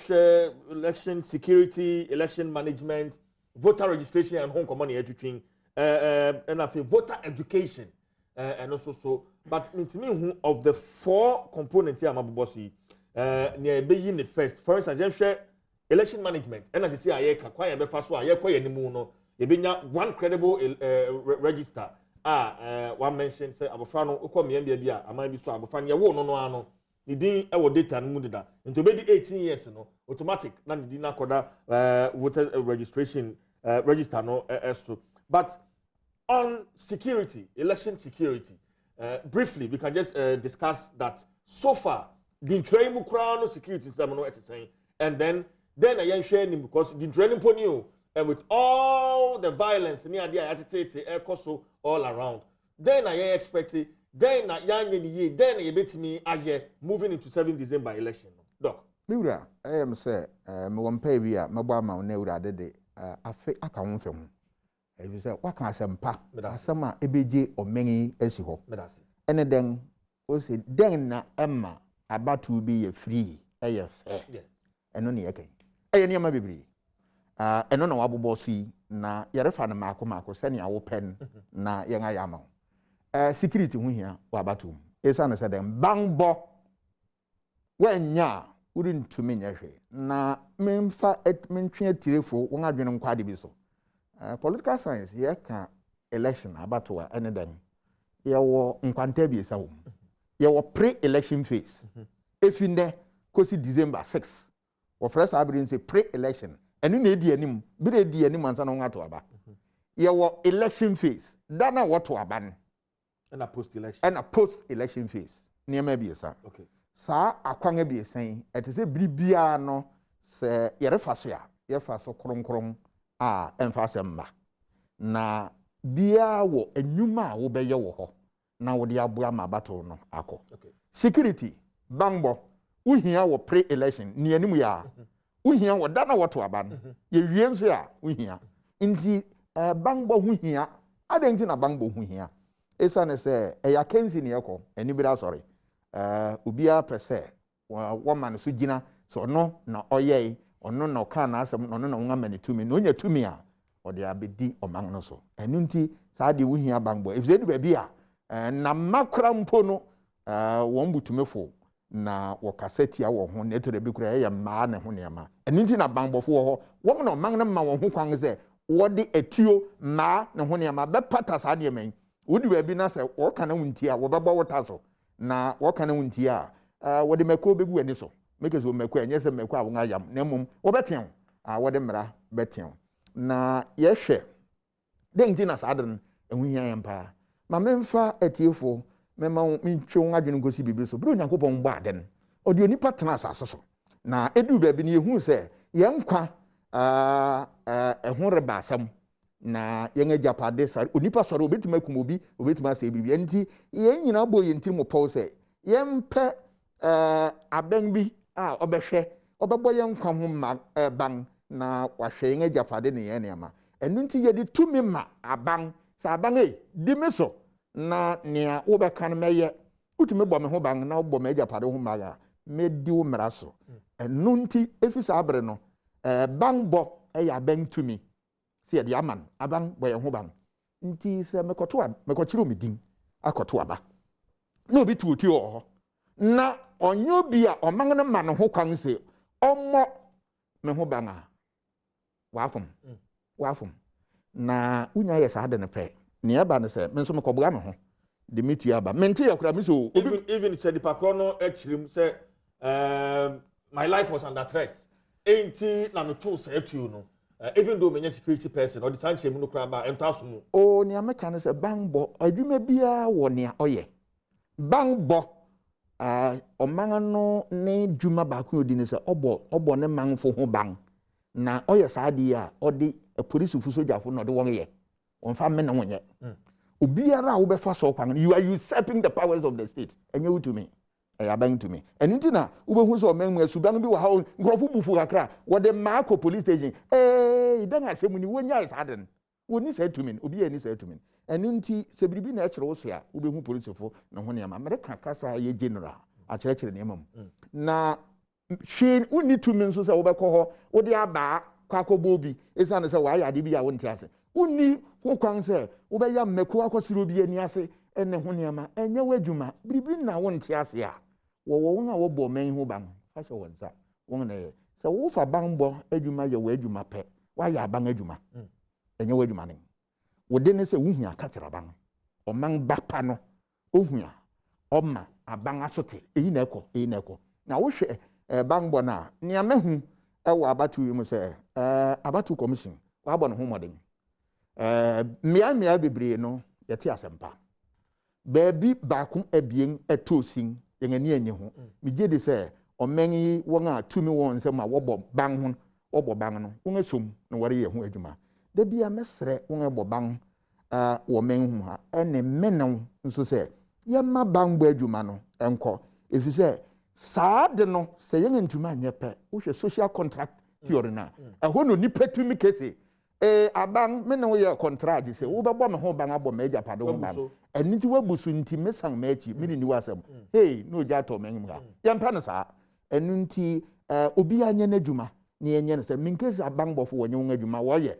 share election security, election management, voter registration and home common etwetwin and I feel voter education and also so but me of the 4 components here amabobosi near be in the first instance just share election management and as you see aye ka kwa ye be fa so aye kwa ye nimu no ye be nya one credible register one mention say abofra no ukọ me bia bia aman bi so abofra no ye wo no ano ni din e wo data no mu deda into be 18 years no automatic na ni din akoda voter registration register no so but on security, election security, briefly, we can just discuss that so far, the training crown security system, and then I am sharing because the training pony, and with all the violence near the attitude, all around, then I expect it, then I bet me moving into 7 December election. Doc. Miura, I am say, Mwampe via Mabama Neura de account film. If you say, what can I say, Pa? Sama EBJ or many esiho. And then, we say, then na Emma about to be free, fair, and only again. I am a baby. And on our bossy, na Yarefana Marco, sending our pen, na young Ayamo. Security here, Wabatum. It's an said, bang bo. When ya wouldn't to me, na memfa et mention telephone, one I've been quite biso. Political science here can election about anything. You were unquantable so. You were pre-election phase. If in there, cause December 6, or first I bring say pre-election, and you need the animal, be the animal and to about. You were election phase. That's not what to abandon. And a post-election. And a post-election phase. Near maybe sir. Okay. Sir, I can't be saying it is a bribiano, say, Yerefasia, Yefaso Krom. Emphasema na bia wo enuma wo beye wo ho na wo de aboa ma battle no akọ security bangbo uhia wo pre-election ni animu ya uhia wo dana woto aban ye wie nso ya uhia nti bangbo uhia adenti na bangbo uhia esa ne se ya kenzi ne yakọ eni bi da sorry obia pese wo man so gina so no na oyei ono na ka na asem ono na nwa mani tumi no nya tumi a ode abedi oman no so enu nti saa de wuhia bangbo if ze du ba bi a na makra mpo no won butumefo na wakaseti a wo ho na etere bi kura ye ma na ho ne ma enu nti na bangbo fo ho wo na oman na ma wo ho kwan ze wo de etuo ma na ho ne ma be pata saa de man wodi ba bi na se wo kana wunti a wo beba wo ta so na wo kana wunti a wo de mako begu ani so make us mekwa enye se mekwa wo ngayam na mum wo betew wo de mra betew na ye hwe den ti na saden ehu hia yampa ma memfa atiefo mema ntwe wo adwene gosi bibi so bro Nyankopɔn gba aden odi onipa tena asase so na edu ba bi ne yehu se ye nkwa ehun reba asam na yen agapade sare onipa sore obetuma kum obi obetuma ase bibi enti yen nyina bo yen tirim pɔw se yen pɛ aban bi a obɛhwɛ obɛbɔ yen nkwa ho ban na wahwɛ yen agapade ne yen neama enu nti ye de tumi ma aban sa aban di me so na nea wo bɛka no mɛyɛ utumi bɔ me ho ban na wo bɔ me agapade ho maga medi wo mmara so enu nti efisa abre no ban bɔ ya ban tumi se de aman aban bɔ ye ho ban nti se mekɔkyerɛ omedin akɔto aba na obi tuoti ho na onyo bi a ɔman no ma no ho kwan se ɔmmɔ me ho ban a wafom na unya yɛ saa de ne pɛ ne aba ne se me nso mekɔboa me ho de metu aba mente yakura me so even said the patrono echirim say my life was under threat enti na no tools etu no even though many security person or the sanchez mu no kra ba entaso mu o ne ameka ne se bangbɔ adwuma bia wɔ ne ɔyɛ bangbɔ ɔman no ne dwuma ba ko odi ne se ɔbɔ ne manfo ho ban na ɔyɛ saa de a ɔde police fu sojafo no de wɔn yɛ ɔmfa me na wɔnyɛ obiara a wo bɛfa so kwan you are usurping the powers of the state enye wo to me aban to me enti na wo behu so ɔman mu asuban bi wɔ ha nkrɔfo bufu kakra wo de maako police station dan asɛm ni wonya is harden woni say to me obi ani say to me enti se biribi na ɛkyerɛ wo so a wo behu police fo na ho ne ama america kasa ye general akyerɛkyerɛ ne emam na hwe woni to me nso sɛ wo bɛkɔ hɔ wo de aba kwakɔbɔ bi esa ne sɛ wa ya de bi a wo nti ase woni ho kwan sɛ wo bɛya mmeko akɔsiro bi ani ase ene ho ne ama enye wadwuma biribi na wo nti ase a wo na wo bɔ man ho ban fa hye won sa won na ye sɛ wo fa ban bɔ adwuma ye wo adwuma pɛ wa ya ban adwuma enye wadwuma ne wo de ne sɛ wo hu aka kyerɛ ban ɔman ba pa no ohua ɔma aban asote eyi na ɛkɔ na wo hwɛ ban bɔ na nea mehu ɛwɔ abatu yi mu sɛ abatu commission wa bɔ no ho mɔden mia bebree no yɛte asɛmpa baabi baako abien etosin yɛngani anye ho megye de sɛ ɔman yi wɔn a tumi wɔn nsɛm a wɔbɔ ban no wɔn asom na wɔre yɛ ho adwuma da bia mɛsrɛ wɔn abɔ ban wɔ man ho ha ɛne menew nso sɛ yɛma ban bɔ adwuma no ɛnkɔ efi sɛ saa de no sɛ yɛn ntuma anyɛ pɛ wohwɛ social contract theory na ɛhɔ no nipa tumi kese aban me no ye contract se wo bɛbɔ me ho ban abɔ me agapade ho ban ɛni ti wabusu nti mesan me achi me ni wasɛm hey no gya to me nhim ha yɛmpa no saa ɛnu nti obi anya n'adwuma ne yenye ne sɛ minkesi aban bɔfo wɔnye wɔn adwuma wɔyɛ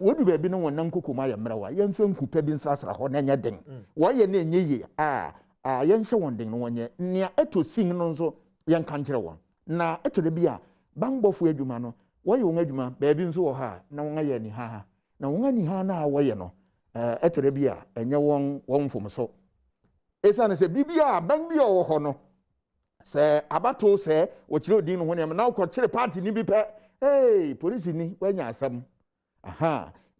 wodu baabi no wɔnan kokoma yɛ mmerɛwa yɛmfa nkupa bi nsrasra hɔ na nyɛ den wɔyɛ na enye ye yɛnhyɛ wɔn den no wɔnyɛ nea eto sing no nso yɛnka nkyerɛ wɔn na eto de bi a ban bɔfo adwuma no wɔyɛ wɔn adwuma baabi nso wɔ ha na wɔn ayɛ ni ha na wɔn ani ha na wɔyɛ no ɛtɔrɔ bi a ɛnyɛ wɔn mfom so esiane sɛ bibi a ban bi a wɔ hɔ no sɛ abato sɛ wɔkyerɛ odin no ho nneɛma na wɔkɔkyerɛ party ni bi pɛ polisi ni wɔanya asɛm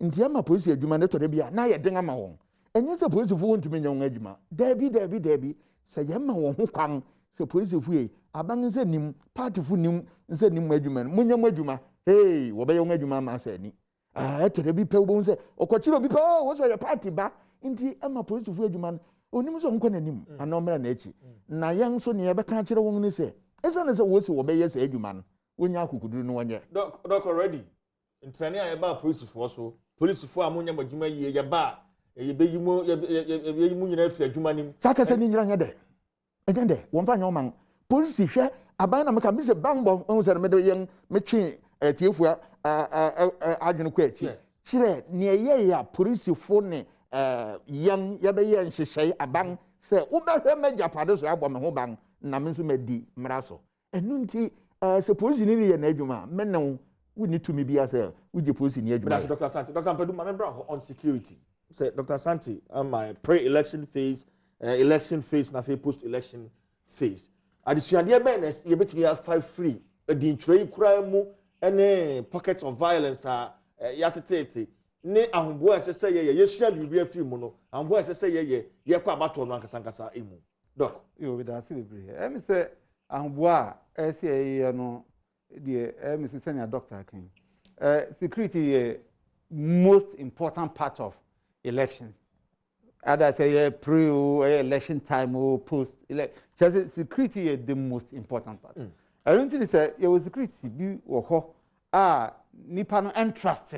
nti ama polisi adwuma no ɛtɔrɔ bi a na yɛ den ama wɔn ɛnyɛ sɛ polisifo wɔntumi nyɛ wɔn adwuma daabi sɛ yɛma wɔn ho kwan sɛ polisifo yi aban nse nim party fo nim nse nim adwuma no munya mu adwuma wɔbɛyɛ wɔn adwuma ma sɛ ni ɛtɔrɔ bi pɛ wɔn sɛ ɔkɔkyerɛ obi pɛ wɔ sɛ yɛ party ba nti ama polisifo adwuma no onim sɛ nkɔ n'anim ana ɔmra n'akyi na yɛn nso ne yɛbɛka kyerɛ wɔn ne sɛ ɛsane sɛ wɔsi wɔbɛyɛ sɛ adwuma no wonya akukuduru no wɔnyɛ doc already ntrane a yɛba polisifo so polisifo a munya adwuma yie yɛba yɛbɛyi mu nyina afi adwuma nim saa kɛsɛ ne nyina nyɛ dɛ ɛnyɛ dɛ wɔn fa nyɛ ɔman polisi hwɛ aban na meka mbise bangbɔ ɔhu sɛ mede yɛn metwe tiefua adwene kɔ akyi kyerɛ nea yɛyɛ a polisifo ne yɛn yɛbɛyɛ nhyehyɛe aban sɛ wobɛhwɛ m'agyapade so abɔ me ho ban na me nso madi mmara so ɛno nti sɛ polisi ne yɛ n'adwuma a mene wonni tumi bi asɛ wogye polisi ne adwuma Dr. Santi Dr. Mpadu ma membra on security say Dr. Santi my pre-election phase election phase na post-election phase adesuadeɛ bɛn na yɛbɛtumi afa free di ntwerɛ yi kura mu ne pockets of violence a yɛatetete ne ahomboa a ɛsɛ sɛ yɛyɛ yɛsua biribi afiri mu no ahomboa a ɛsɛ sɛ yɛyɛ yɛkɔ abatoɔ no ankasankasa emu doc yo bi da se bebree ɛmi sɛ ahomboa a ɛsɛ yɛyɛ no deɛ ɛmi sɛ sɛnea doctor kan security most important part of elections. Either say pre or election time or post election. Security is the most important part. I don't think say your security be or nipa no entrust.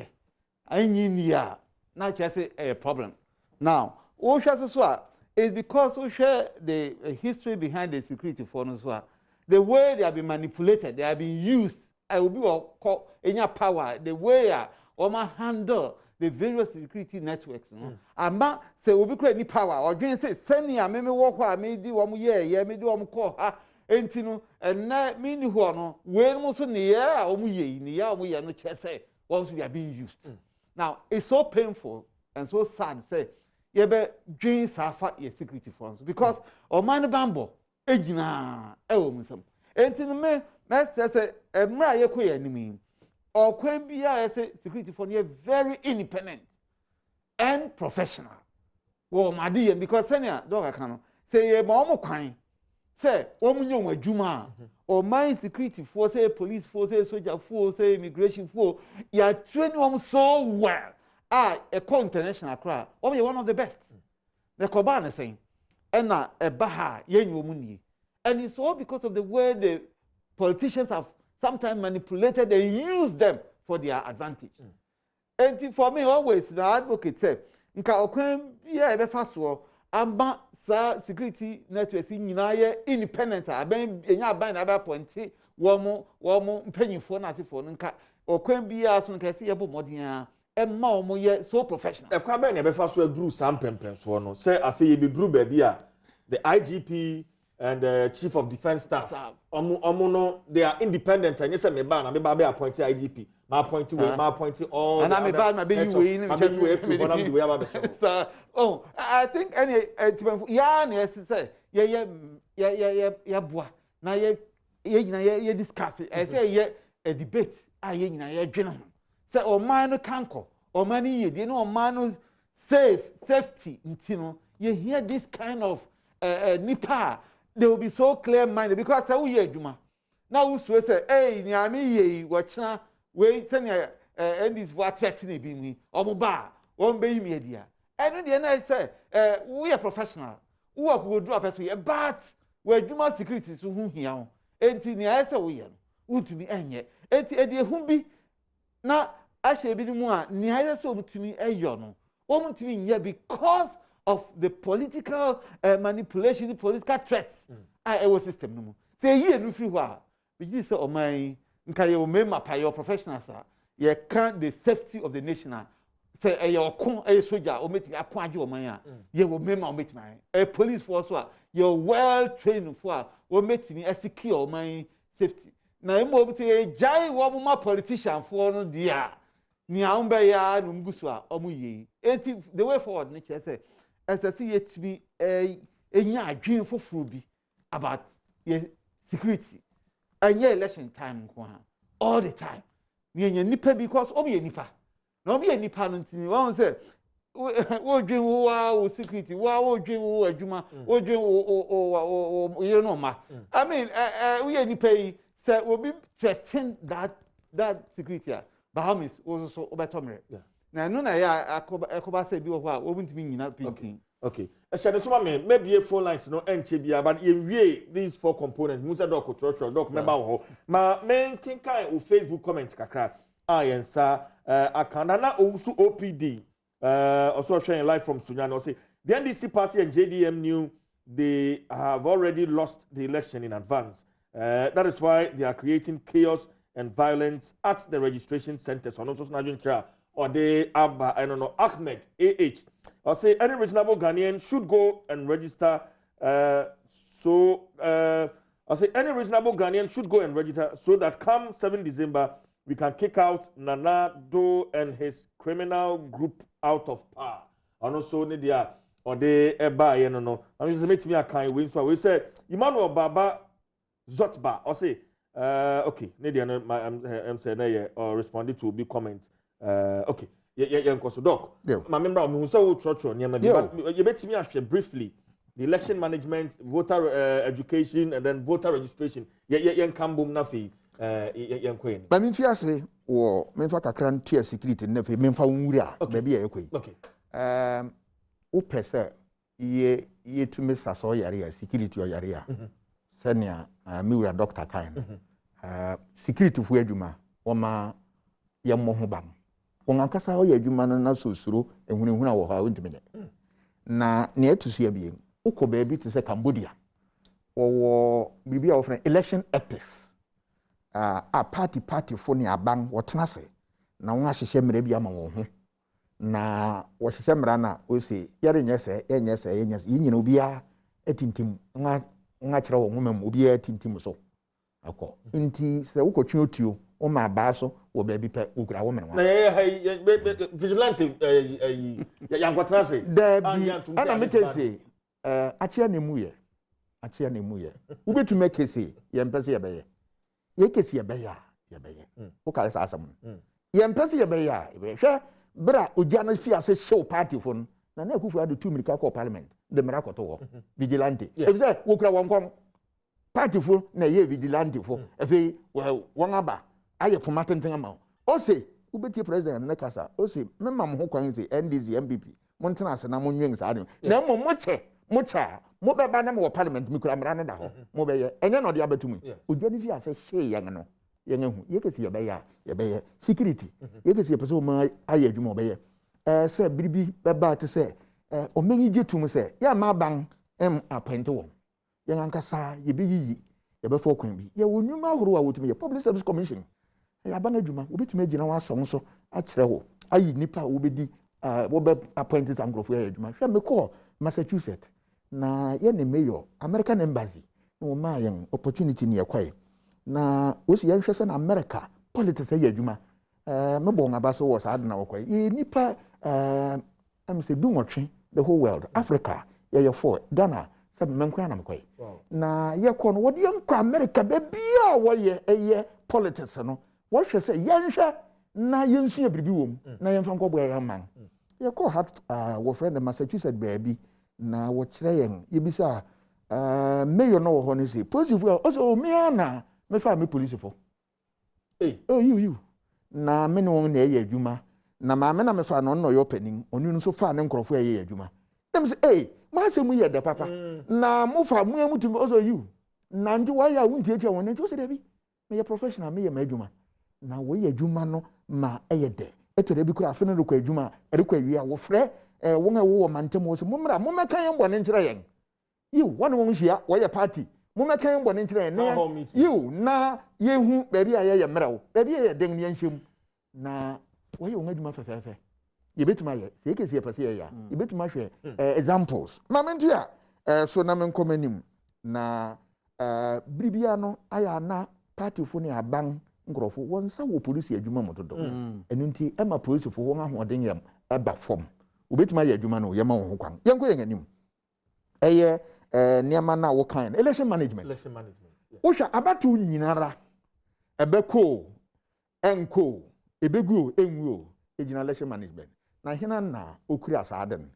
I mean not just a problem. Now, what is because we share the history behind the security forces. The way they have been manipulated, they have been used. I will be called in your power. The way handle the various security networks. Ama say we be create any power. Or again say send me work where me di one year, me do one call enti no na me ni ho no we no so ne ya omu ye no che say once they are being used. Now it's so painful and so sad say ye be dream safa your security forces because o man bambo egina e wo musam. Enti no me say emra ye ko ye animi. Or when be security for you very independent and professional. Well, my dear, because senior dog can say a mom kind. Say, woman, Juma, or my security force, say police force, say soldier force, say immigration force. You are training them so well. A international crowd. Only one of the best. The Kobana saying, and a Baha, yen woman. And it's all because of the way the politicians have sometimes manipulated and used them for their advantage. And for me, always, the advocate said, Nka okwen biya ebe faso amba sa security networks nyinaye independent aben enya aban na ba ponti wo mo mpanyifo na asefo nka okwen biya so nka se yebo modin emma omo ye so professional. Ekwa ben na ebe faso aduru sam pempem so no say afi ye be duru ba bia the IGP and the Chief of Defense Staff. No, they are independent. And you say me ban, me ba be appointed IGP. Ma appointed all. And I'm ban, maybe you win. Oh, I think any yes say yeah boy. Now ye discuss it. I say a debate. Ye dwena. Say o man no kanko. O man ye dey no man no safety ntino. You hear this kind of nipa. They will be so clear-minded because we hear Juma. Now we say, "Hey, Niami ye, watchna, we send and this what threatening be me. Omuba, won't be media." And then I say, "We are professional. We will do a person, but we Juma security so who here. And I say we are. To me any. And the humbi now I shall be the more neither so to me a yono. Woman to me here because of the political manipulation, the political threats. I was system no more. Say ye no free wa. We say oh my nka ye o member pa your professionals are. Ye can the safety of the nation. Say your kon soldier o metimi akon age o man a. Ye o member o metimi. A police force wa you well trained for o metimi secure my safety. Na emo bi say jai wo mo politician for no dia. Ni a umbe ya no mbusu a omo ye. Enti the way forward ne say as I see it to be a dream for Fruby about security. And election time all the time. Near nipa because obi nipa. No be any parent. One say, "What dream wow security? Wow dream wow Juma? What dream you know ma?" I mean, we nipa say will be threaten that security. Bahamis also obetomre. Na no na ya akoba say bi wo ho a wo ntimi nyina pinkin. Okay. Eshade so me maybe a phone lines no enche bia but ye these four components musa doc controversies doc member ho ma men kinkan o Facebook comments kakra ayensa akanda na owusu OPD also sharing live from Sunyani say the NDC party and JDM knew they have already lost the election in advance. That is why they are creating chaos and violence at the registration centers. So also or they Abba, I don't know, Ahmed, AH. I'll say any reasonable Ghanaian should go and register. I'll say any reasonable Ghanaian should go and register so that come 7 December, we can kick out Nnawotwe and his criminal group out of power. And also, or they Eba, you know. I mean, make me a kind win. So we said, Emmanuel Baba Zotba or say okay I'm saying or responded to be comment okay yeah so doc my member of so trotro but you bet me briefly the election management, voter education, and then voter registration. Yeah, kambum nafi. Queen. But me fear say, or me fa kakran tier security nafi me fa unwura baby e koi. Okay. O pese ye to me saso yare security or yare. Senia me wura doctor kind. Security fu adwuma o ma ye mo ho bam. Won ankasa o ye adwuma na so suro ehunehuna wo ha wontime nye. Na ne etusu ya bien. Uko baby to say Cambodia or bibi of election ethics a party for ni abang wotena se na won ahye mere bia ma won ho na wo hye mere na o se yare nyese yinyina obia etintim nga kire won ho obia etintim so akọ nti se ukotwe otuo o ma ba so wo baby pe ukura wo mere wa na vigilante yankotena se debi ana metese achia ne muye ubetume kesi ye mpese ye beye ye kesi ye beye o ka sa asam ye mpese ye beye hwe bra ogia na fi ase show party fon na akufu adu 2 milika ko parliament de mirakoto wo vigilante e say wo kura won party fo na ye vigilante fo efe won aba aye poma tenten ama o say ubetie president na kasa o say memma mo ho kwan say NDC MPP mo ntena ase na mo nwen sa ade na mo mocha mo beba na mo parliament mi kura mra ne da ho mo be ye enye no de abatumi odia ni fi ase hye yen no yen hu ye kesi ye be ye security ye kesi ye pese o ma aye adwuma be ye se biribi beba te se o menyi getum se ya ma ban appoint wo yen ankasa ye be yiyi ye be fo kwan bi ye wonuma horo a wotumi ye public service commission ya ba na adwuma obetumi agina wa so nso a kire wo ayi nipa wo be di wo be appointed angrofo ya adwuma hwe me call Massachusetts na ye ne mayor American embassy no ma yen opportunity ne yakwai na osi yan hwese na America politics ya adwuma me bo ngaba so was ad na wakwai ye nipa am say do nwotwe the whole world Africa ye for Ghana sabe menkwa na mkwai na ye ko no wode yankwa America be bia wo ye politics no wo hwese yan hwe na yensu ya bibi wom na yen fa nkobo ya man ye ko hat wo friend Massachusetts baby na wo kire yen yebisa mayor no wo ho ne say positive also me ana me fa me police fo you na me no na ye adwuma na ma me na me fa no yo panin onu nso fa ne nkrofo ye adwuma dem say ma se mu ye de papa na mo fa mu amutum also you na nti wa ya wunti etia won nti o se de bi me ye professional me ye ma adwuma na wo ye adwuma no ma eye de eto de bi kura afi no rekwa adwuma rekwa wi a wo frɛ won a wo mantem wo se momra momekan yen bone nkyere yen you one won hia wo ye party momekan yen bone nkyere yen na you na yehu baabi a ye mrew baabi ye den ne nhwem na wo ye won adwuma fefefe ye betuma ye se ekesi ye pese ye ya ye betuma hwe examples ma mentu a so na menkomanim na bribia no aya na party fo ne aban ngrofo won sa wo police adwuma motodo enu nti ema police fo won ahoden yam eba fom obetuma ye adwuma no ye ma wo kwan yenko yen anim eye niama na wo kan election management wo hwa abatu nyinara ebeko enko ebegu enwuo ejina election management na hina na okura asaden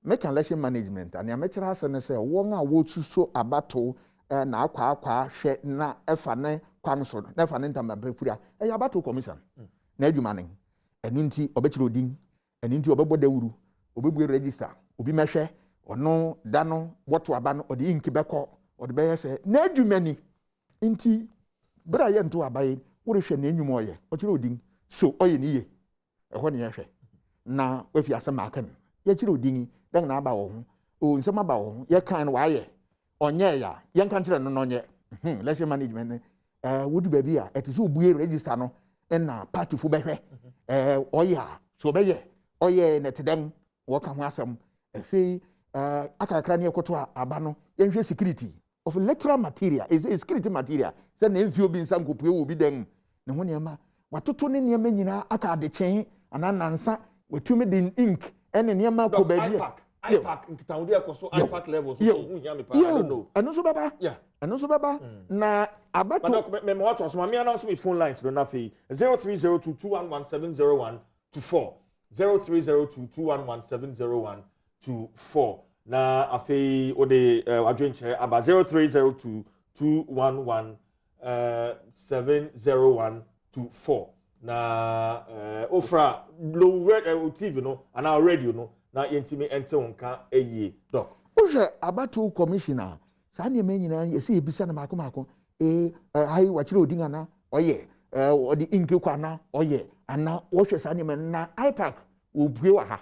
make election management and ya mekira asene se won a wo tuso abatu na akwa hwe na efa ne kwan so na efa ne ntamba furia ya abatu commission na adwuma ne enu nti obekira odin enu nti obebo dawuru obebu register obi mehwe ono dano woto aba no odi inki beko odi beye se na adwumani nti bra ye nto abaye wo rehwe na enwum oye okire odin so oye ni ye eho ne yehwe na wafi asema akan ye kire odin dan na aba wo ho o nsema aba wo ho ye kan wa ye onye ya ye nkan kire no no nye election management wodu baby a etiso obuye register no na party fu behwe oye so beye oye neteden wo ka ho asem efe akakra ne ekoto aba no yenhwe security of electoral material is security material say na enfi obi nsa nkopue wo bi den ne ho niam watoto ne niam nyina aka de chen ananansa watumi din ink ene niam akọ ba bi iPack nkitawudi akoso iPack levels so hu hia me pa I don't know eno so baba ɛno nso bɛba na abato me what was my announce me phone lines no na fe 030221170124 030221170124 na afei ode adwenche aba 030221170124 na ofra low red TV no ana radio no na yentimi ente wonka eyie doc ohwe abato commissioner saa ne me nyina yesi ebisa na mako ai wachire odinga na oye odi inke kwa na oye ana ohwe saa ne me na ipac obue wa ha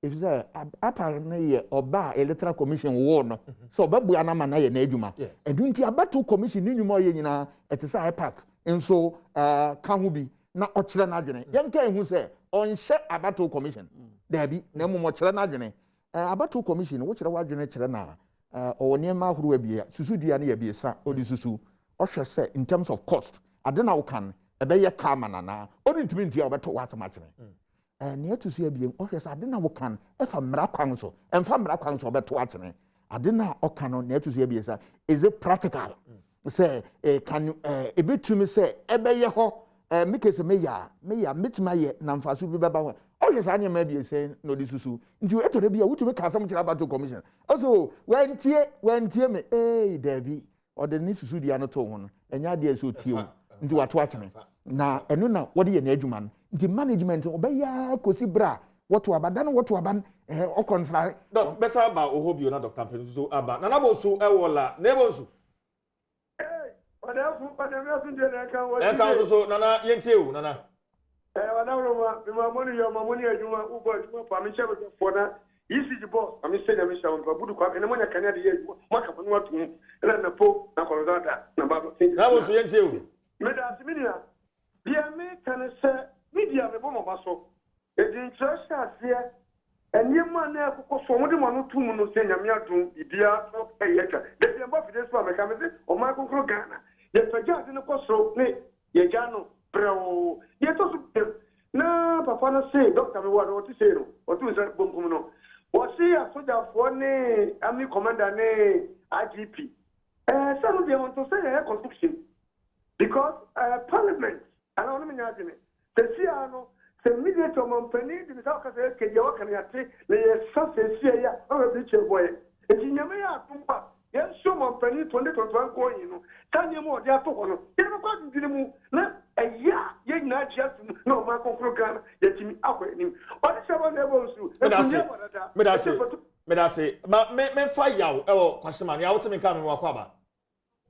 efisa apa na ye oba electoral commission wo no so babu anama na ye na adwuma edunti abato commission ni nyuma ye nyina etesa ipac nso ka ho bi na ochire na adwene yenka ehu se onhye abato commission dabi na mu ochire na adwene abato commission wo chire wa adwene chire na owone ma huru abia susu dua na ye biesa odi susu ohwe se in terms of cost ade na wo kan ebe ye ka manana odi ntimi ntia obeto wa atama chire ne atusu abiem ohwe se ade na wo kan efa mra kwan so emfa mra kwan so obeto wa chire ade na oka no ne atusu abiesa is it practical say can ebetumi say ebe ye ho mikese meya metima ye na mfaso bi beba ho ohwe sa anyama bi ese no di susu nti etore bi a wutumi ka asam kira abato commission also wentie me David ode ni susu dia no to ho no enya dia so tie nti wato achene na eno na wode ye na adwuma no nti management obeya kosi bra woto abadan woto aban okonsra doc besa ba ohobio na Dr. Penzo aba na nabo so ewola nebo so so nana yentiu nana mamoni yo mamoni ajuma ugo ajuma pa mi chebe fona isi jibo ami senya mi shawo pa budu kwa ene monya kanya de ye mwaka panu watu ela na po na kolodata na baba nabo so yentiu meda asiminia bia me kanese media me bomo baso e di interest asie enyema na akoko so mo de mo no tumu no senya mi adun bibia so eyeka de bia mbo fide so me kameze o ma konkro Ghana ye toja de no koso ne ye jano bro ye to so na papa na say doctor me what you say no what you say bonkum no what see a soldier for ne army commander ne IGP some of them want to say a construction because parliament and I want me nyade me the see ano the mediator company the south ka say ke ye wa kan yate le ye sa se see ya o be che boy e ti nyame ya tumba ye so company 2021 ko yin no kan ye mo dia to ko no ye no kwa ndini mu na eya ye nyina just no ma konkro Ghana ye timi akwa nim o de se won ebo nsu me da say me fa yaw e wo kwasema ya wotemi ka me wakwa aba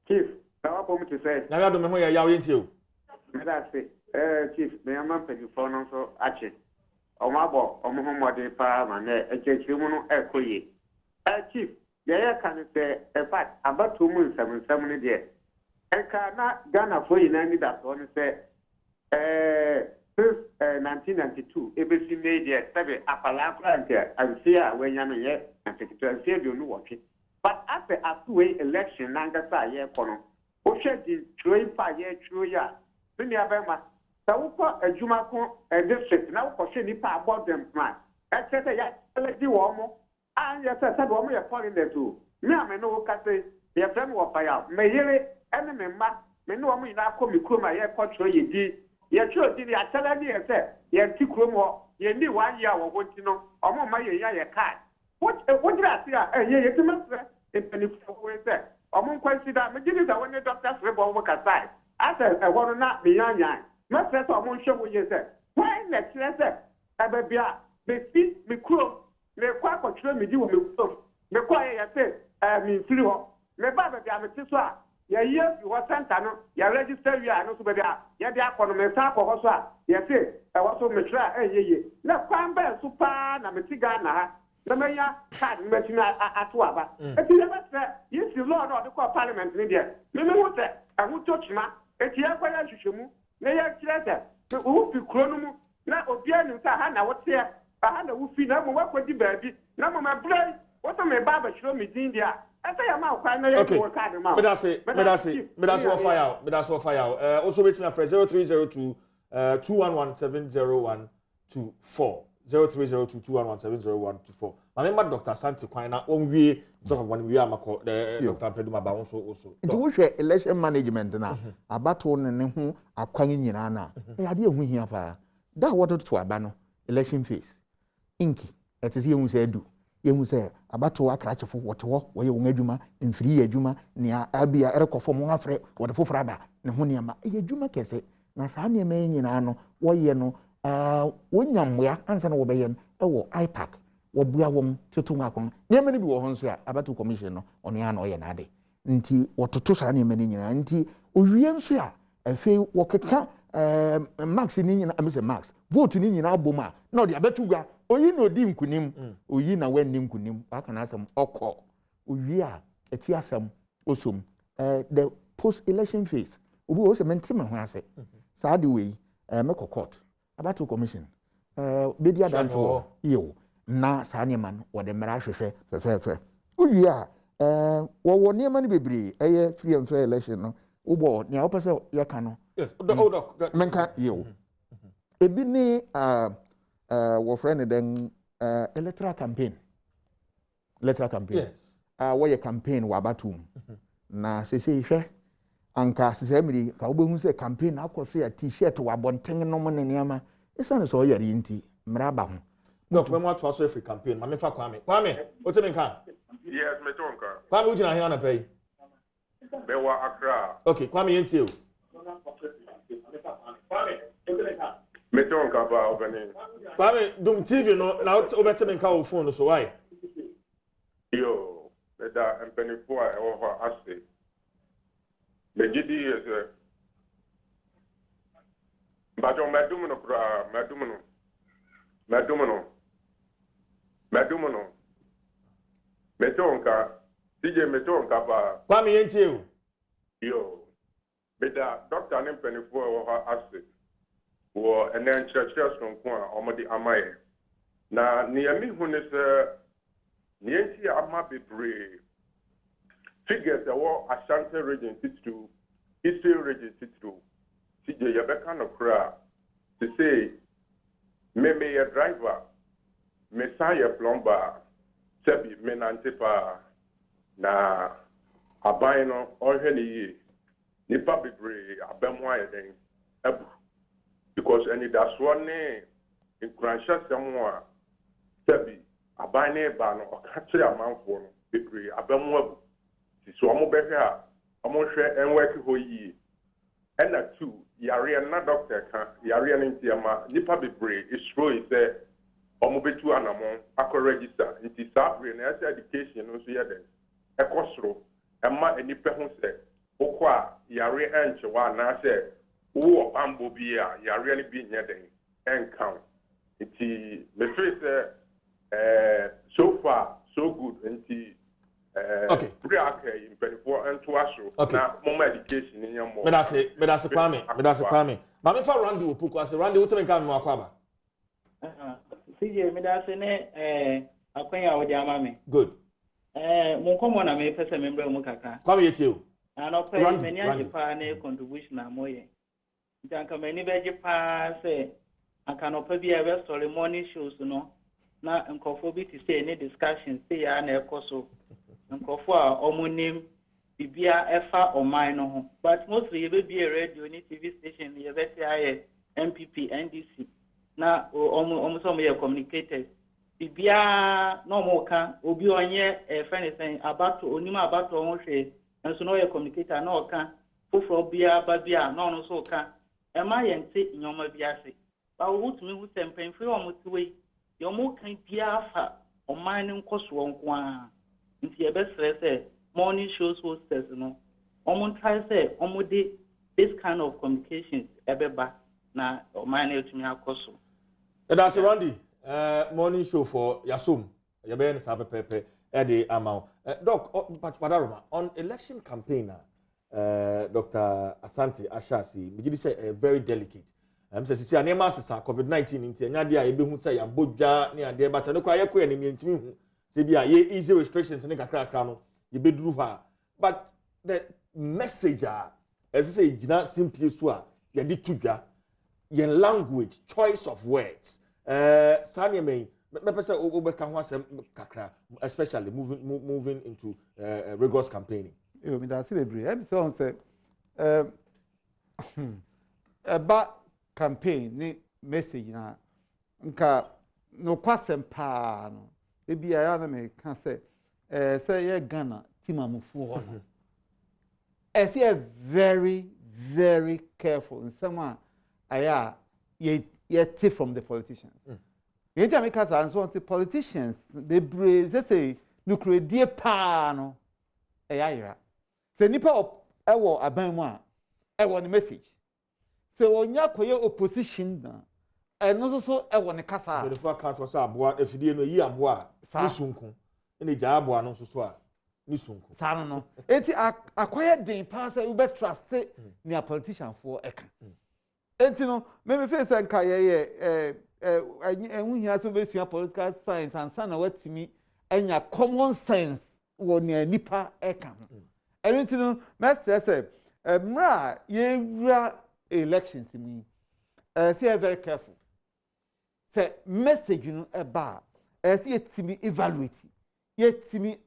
chief na wa bomu to say na ga do me ho ya yaw yentie o me da say chief me am pedi for no so ache o ma bo o mo ho mode pa ma na echechi mu no ekoye chief ye kan say in fact abato mu nsam ne de enka na Ghana for ina ni da so ne say 1992 ebesi media sabe apala kwante ansia wenya no ye antekito ansia bi onu wote but after after election nanga sa ye kono o hwedi troi pa ye troya bini abema sa wukọ adwuma ko district na wukọ hwe ni pa about them plan except ya eledi wo mo an ya sa wo mo ye foreigner to me ameno wo ka say ye friend wo pa ya me yere ene me ma me no wo mo ina akọ mi kroma ye kọtro ye di ye tro di ya tell me say ye ti krom ho ye ni 1 year wo wonti no omo ma ye ya ye card what did I say ye ti ma say e pani fo we say omo consider me give that when doctor say bo wo ka sai asa e ho na me yanya ma say so omo hwe wo ye say why let say ababia me fi me krom me kwa kotro me di wo me krom me kwa ye say me firi ho me ba babia me ti so a ya ye fi ho center no ya register wi a no so babia ya dia kono me sa ko ho so a ya say e wo so me tra ye na kwan ba so pa na me ti Ghana ha na me ya card me ti na ato aba e ti ya ba say yes you lord or the parliament ni dia me wo say a hu to chima e ti ya kwa ya hwehwemu na ya kire say wo fi kuro no mu na obi anu ta ha na wo te ha na wo fi na mo wa kwadi baabi na mo ma blai wo to me ba ba shiro me din dia asa ya ma kwa na ya ko card ma me da say wo fire also waiting for 0302 21170124 030221170124 my member Dr. Santi Kwan na onwie so when we are mako Dr. Peduma ba also nti wo hwɛ election management na abato ne ho akwan nyina na ade ehu hia fa da woto to aba no election phase inki etisi ehu se adu yehu se abato akrachefo wote wo ye won adwuma mfiri ye adwuma ne abia erekofo mo afre wode foforo aba ne ho niama ye adwuma kese na saa niama nyina no wo ye no wonyammoa ansa na wo be ye no ewo ipac wo bua wom tutu akon niama ni bi wo ho nso a abato commission no ono ya na o ye na ade nti wototo saa niama ni nyina nti owie nso a efe wo keka max ni nyina amese max vote ni nyina aboma na odi abetu gwa oyi na odi nkunim oyi na wanni nkunim aka na asem okọ owie a eti asem osom the post election phase obi o se menti me ho ase saa de we meko court abato commission bedi adanfo yo na saa ne man wo de mera hwehwe fefe owie a wo ne man bebre eye free and fair election no ubo ne opese ye ka no yes menka yo ebi ni wo friend den electoral campaign yes wo ye campaign wa batum na sese hwe anka sese miri ka obehu se campaign akoso ya t-shirt wa bonten no mo ne niama esane so yare nti mra ba ho no to mo to aso free campaign ma me fa kwame o te me kan Yes, me tonka. kwame u jina he na pay Bewa Accra. okay kwame yenti o Me tonka ba obani. kwame dum tv no na o bete me kan o phone so why Yo, da empenifo a ewo ho ase. Me gidi is Bajo medum no kra, medum no. Metonka, DJ metonka ba. kwame yenti o Yo, beda doctor ne mpanifo a wɔ ha ase wɔ ɛnɛ nkyerɛkyerɛ sonko a ɔmode amaeɛ na nea mehu ne sɛ nea nti ama bebree figures ɛwɔ Ashanti region titiri Eastern region titiri TJ yɛbɛka no koraa te sɛ meyɛ driver mesan yɛ plumber sɛbi menante paa na aban no ɔhwɛ ne yie nipa bebree abamu ayɛ den abu because anidasoɔ ne nkuranhyɛsɛm a sɛbi aban ne ba no ɔka kyerɛ amanfoɔ no bebree abamu abu ti so ɔmo bɛhwɛ a ɔmo hwɛ ɛnwɛke hɔ yie ɛna two yareɛ na doctor ka yareɛ ne ntiɛma nipa bebree esuro yi sɛ ɔmo betu anamɔ akɔ register nti saa bere na ɛsɛ education no nso yɛ den ɛkɔ soro ɛma enipa ho sɛ okɔ a yare ɛnkyewa anaasɛ wowɔ bambɔ bi a yare no bi nyɛ den ɛnka nti mefiri sɛ so far so good nti okay bere aka yi mpanimfoɔ nto aso na moma education no nyɛ mmɔ medase kwame ma me fa Randy wo poko ase Randy wo teme kan no akwa ba CJ medase ne akwan ya wo di ama me good mo komo na me pese member mu kaka kwame yetie o ano pe meni age pa na contribution na moye ntanka meni beje pa se aka no pa bia be story morning shows no na nkofo bi ti say any discussions say ya na ekoso nkofo a omonim bibia efa oman no ho but mostly ye be bi radio ni TV station ye be say aye MPP NDC na omo ye communicators bibia no mo ka obi onye fenisen abato onima abato ho hwe enso no ye communicator na oka foforo bia ba bia na ono so ka e ma ye nte nyoma bia se ba wo tumi hu sempen firi o mo tiwe ye mo kan bia fa o man nkoso nko a nti e be sere morning shows hostess no o mo try say o mo de this kind of communications ebeba na o man na etumi akoso that's Randy morning show for Yasum yabe sa pepe e amount doc padaroma on election campaign Dr. Asante Ashasi me say very delicate say sisi anema asesa COVID-19 nti anya de a ebehu say ya bodwa ne ade bata ne kwa ye koye ne mientimi hu say bia ye easy restrictions ne kakra no ye beduru ha but the message as say gina simply so a ye di tudwa ye language choice of words sani me me pese obeka ho asem kakra especially moving into rigorous campaigning. Yo me da se bebre em say on say eba campaign ni message na nka no kwasem pa no ebi aya na me ka say say ye Ghana timamufu ho no say very very careful in someone aya ye take from the politicians. The time make us answer say politicians they braze say nukredie pa no ira say nipa ewo aban mu a ewo the message say onya koye opposition na eno so ewo ne kasa the full account was aboa efidie no yi aboa ni sunku ene ja aboa no so a ni sunku sa no enti akoye den pa say we better say ni a politician for eka enti no me face nka ye enwu hia so be sua political science and sana watimi enya common sense wo ne nipa eka ho enti no me say mra ye wura elections mi say very careful say message no eba say yetimi evaluate yetimi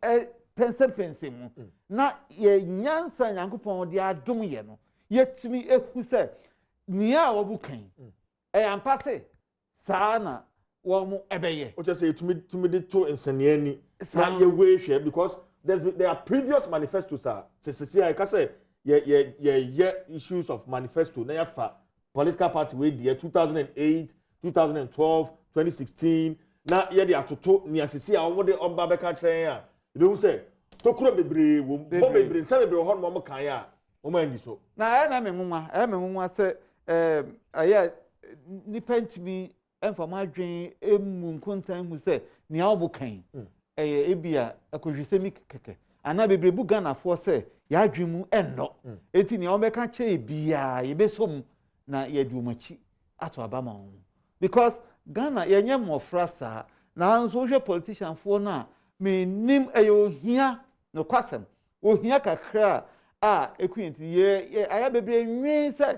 pense mu na ye nyansa Nyankopɔn de adom ye no yetimi ehu say nia wobu kan ampa say sana wo mu ebeye o just say to me de to enseniani na ye we hwe because there are previous manifestos say I can say yeah issues of manifesto na ya fa political party we there 2008 2012 2016 na ye dey atoto ni asisi a wo de oba be ka kire a you say tokuro bebre wo bebre say bebre ho no mo kan ya o ma ndi so na na me nwuma say aya nipa ntimi enfama adwen emu nkontan hu say ni awu kan ebia akohwesemi keke ana bebre bu Ghana for say ya adwen mu enno eti ni obeka che bia ye besom na ye dumachi ato abama won because Ghana yenye mofra sa na nso hwe politician for na me nim ohia no kwasem ohia kakra a ekuenti ye aya bebre nwen say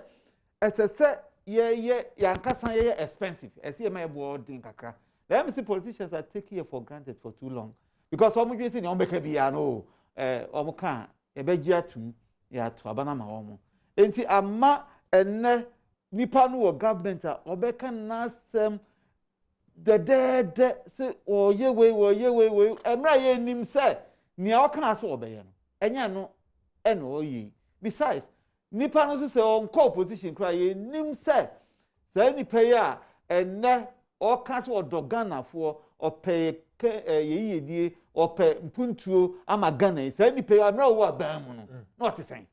esese ye yankasa ye expensive ese ma ebo din kakra let me see politicians are taking it for granted for too long because omo dwe say ni omo beka bia no omo kan e beji atum ya to abana ma omo enti ama enne nipa no wo government a obeka na sem de say oye we emra ye nim say ni a okan aso obeye no enya no eno oyi besides nipa no so say on opposition cry ye nim say nipa ya enne okan so odogana for ope yeyedie ope mpuntuo ama Ghana say nipa ya mra wo aban mu no not saying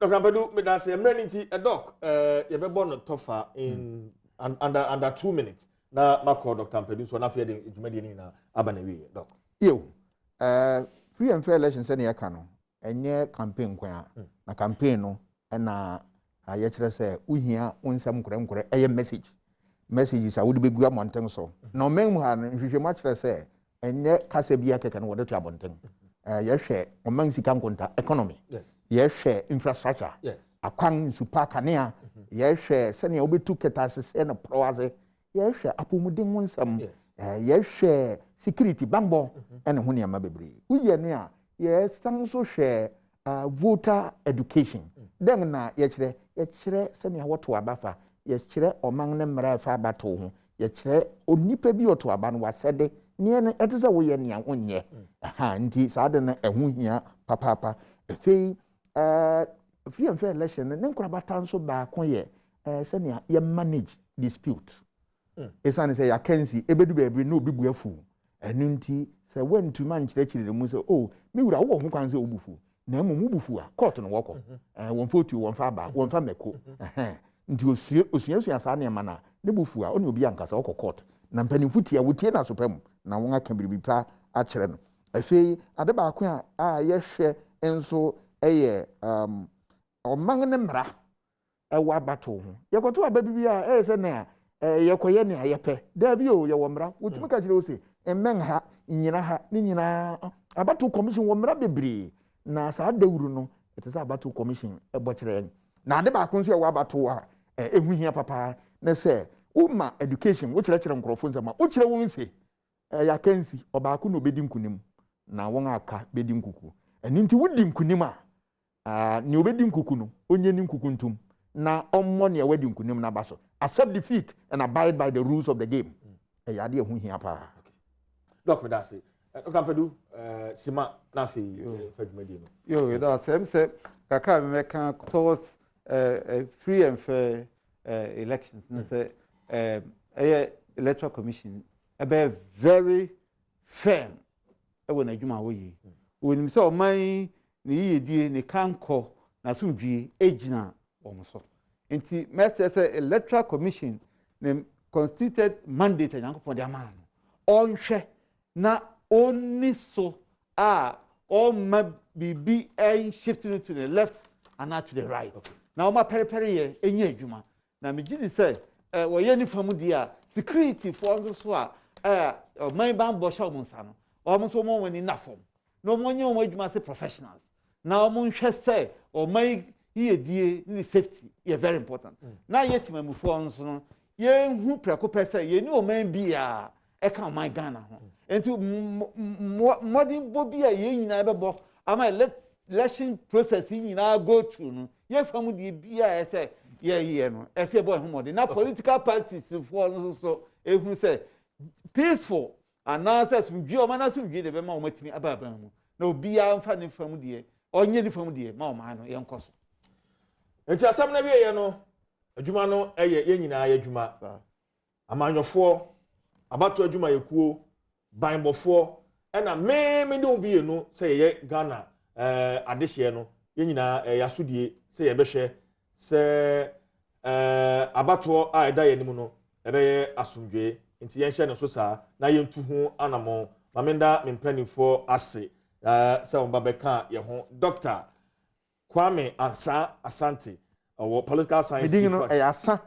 Dr. Bedu me da say mra nti doc ye be born tougher in under 2 minutes na mako Dr. Bedu so na fe de djumadi ni na abana wi doc yo free and fair election say na yaka no enye campaign kwa na campaign no na aye kire say uhia onsam nkore eye messages a wodi begu amonten so na omem ha no hwehwem kire say enye kasa bia keke no wode to abonten ye hwe omman sika nkonta economy ye hwe infrastructure akwan super kanea ye hwe se ne obetu ketasese no prowaze ye hwe apomuden wonsam ye hwe security bangbo ene ho ne ma bebre uye ne a ye sang so hwe voter education then na ye kire se ne woto abafa ye kire oman ne mra fa abato ho ye kire onipa bi oto aba no wasede ne ne etese wo ye ne onye nti saade na ehu hia papa efei free and fair election ne nkura bata so ba ko ye se ne ye manage dispute esane se ya kensi ebedu bebre na obi buafu enu nti se wentu man kire mu se mi wura wo ho kwan se obufu na mu bufu a court no woko won fotu won fa ba won fa meko nti osua sa na ma na ne bufu a oni obi ankasa woko court na mpanimfu tia wotie na sopam na won aka biribi pa a kire no afei ade ba ko a ye hwe enso eye oman ne mra ewa bato ho ye koto ababibi a se na ye koye ne ayepe da bi o ye wo mra wotumi ka kire o se emmen ha nyina ha ni nyina abato commission wo mra bebre na sa dawuru no etese abato commission ebo kire na ade ba ko nso ye wo abato a ehu hia papa na se uma education wo kyerɛkyerɛ nkurɔfo nsɛm wo kyerɛ wɔn nse ya kansi ɔbaako na obedi nkunim na wɔn aka bedi nkuku ɛno nti wodi nkunim a ne obedi nkuku no onye ni nkuku ntum na ɔmmɔ ne wadi nkunim na ba so accept defeat and abide by the rules of the game ɛyɛ ade ɛho hia paa doc me da say okapedu sima na fe fadumadi no yo da same say kakra me meka towards free and fair elections no say electoral commission be very firm when adwuma wo yi wonim say oman ne yiyedie ne kanko na sumdwie ejina omso enti message say electoral commission ne constituted mandate yankopon de amano onhwe na oni so ma bibi shifting to the left and not to the right now ma periperi ye enye adwuma na me gidi say wo ye ni famu dia security for nso so man ban bo sha omunsa no o so mo woni na fom no mo nye o adwuma say professionals na o mo nhwe say o man yedie ni safety is very important na yes mamufu nso no ye hu preko pese ye ni o man bia e kan man Ghana ho enti modern bobia ye nyina bebo ama election process nyina go through no ye famu die bia e say ye no e say boy hu modern na political parties for nso so e hu say peaceful analysis mdwi o mana so mdwi de be ma o matimi ababan mu na obia mfa ne famu die onye ne famu die ma o man no ye nkoso enti asam na wie ye no adwuma no ye nyina ye adwuma amanyofo abato adwuma yekuo banbofo na me de obi no say ye Ghana adehye no ye nyina yasodie say ye behwe say abato a eda ye nimu no ebe ye asomdwe nti ye hye ne so saa na ye ntu ho anamo mamenda mempanifo ase say on babeka ye ho Dr. Kwame Ansa Asante or political science asa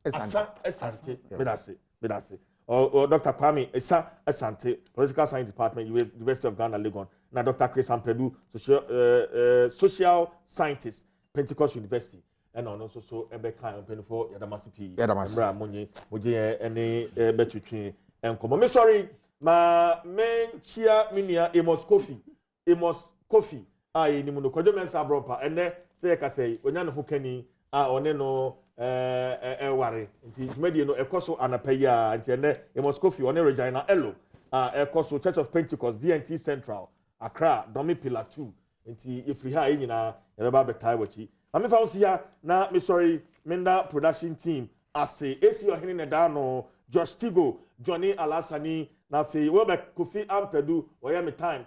Asante Bedase or Dr. Kwame Asante political science department University of Ghana Legon na Dr. Chris Ampedu social scientist Pentecost University and also so Ebeka and Penfo Yadamasi P Yadamasi Monye Moje any between and come me sorry ma men chia minia Amos Kofi ai ni muno kodwo mensa bropa ene se ka sei onya ne hokani one no ware nti medie no ekoso anapayi nti ene Amos Kofi one Regina Elo ekoso Church of Pentecost DNT Central Accra Domi Pillar 2 nti ifri ha nyina ebeba betai wachi ame fa usia na me sorry menda production team ase esi ohene ne da no Josh Tigo Johnny Alasani na fe we be Kofi Ampedu we me time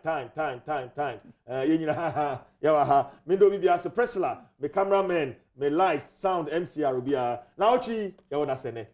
ye nyina ha ya wa ha me do bibia se Presla me cameraman me light sound MCR bia na ochi ya woda sene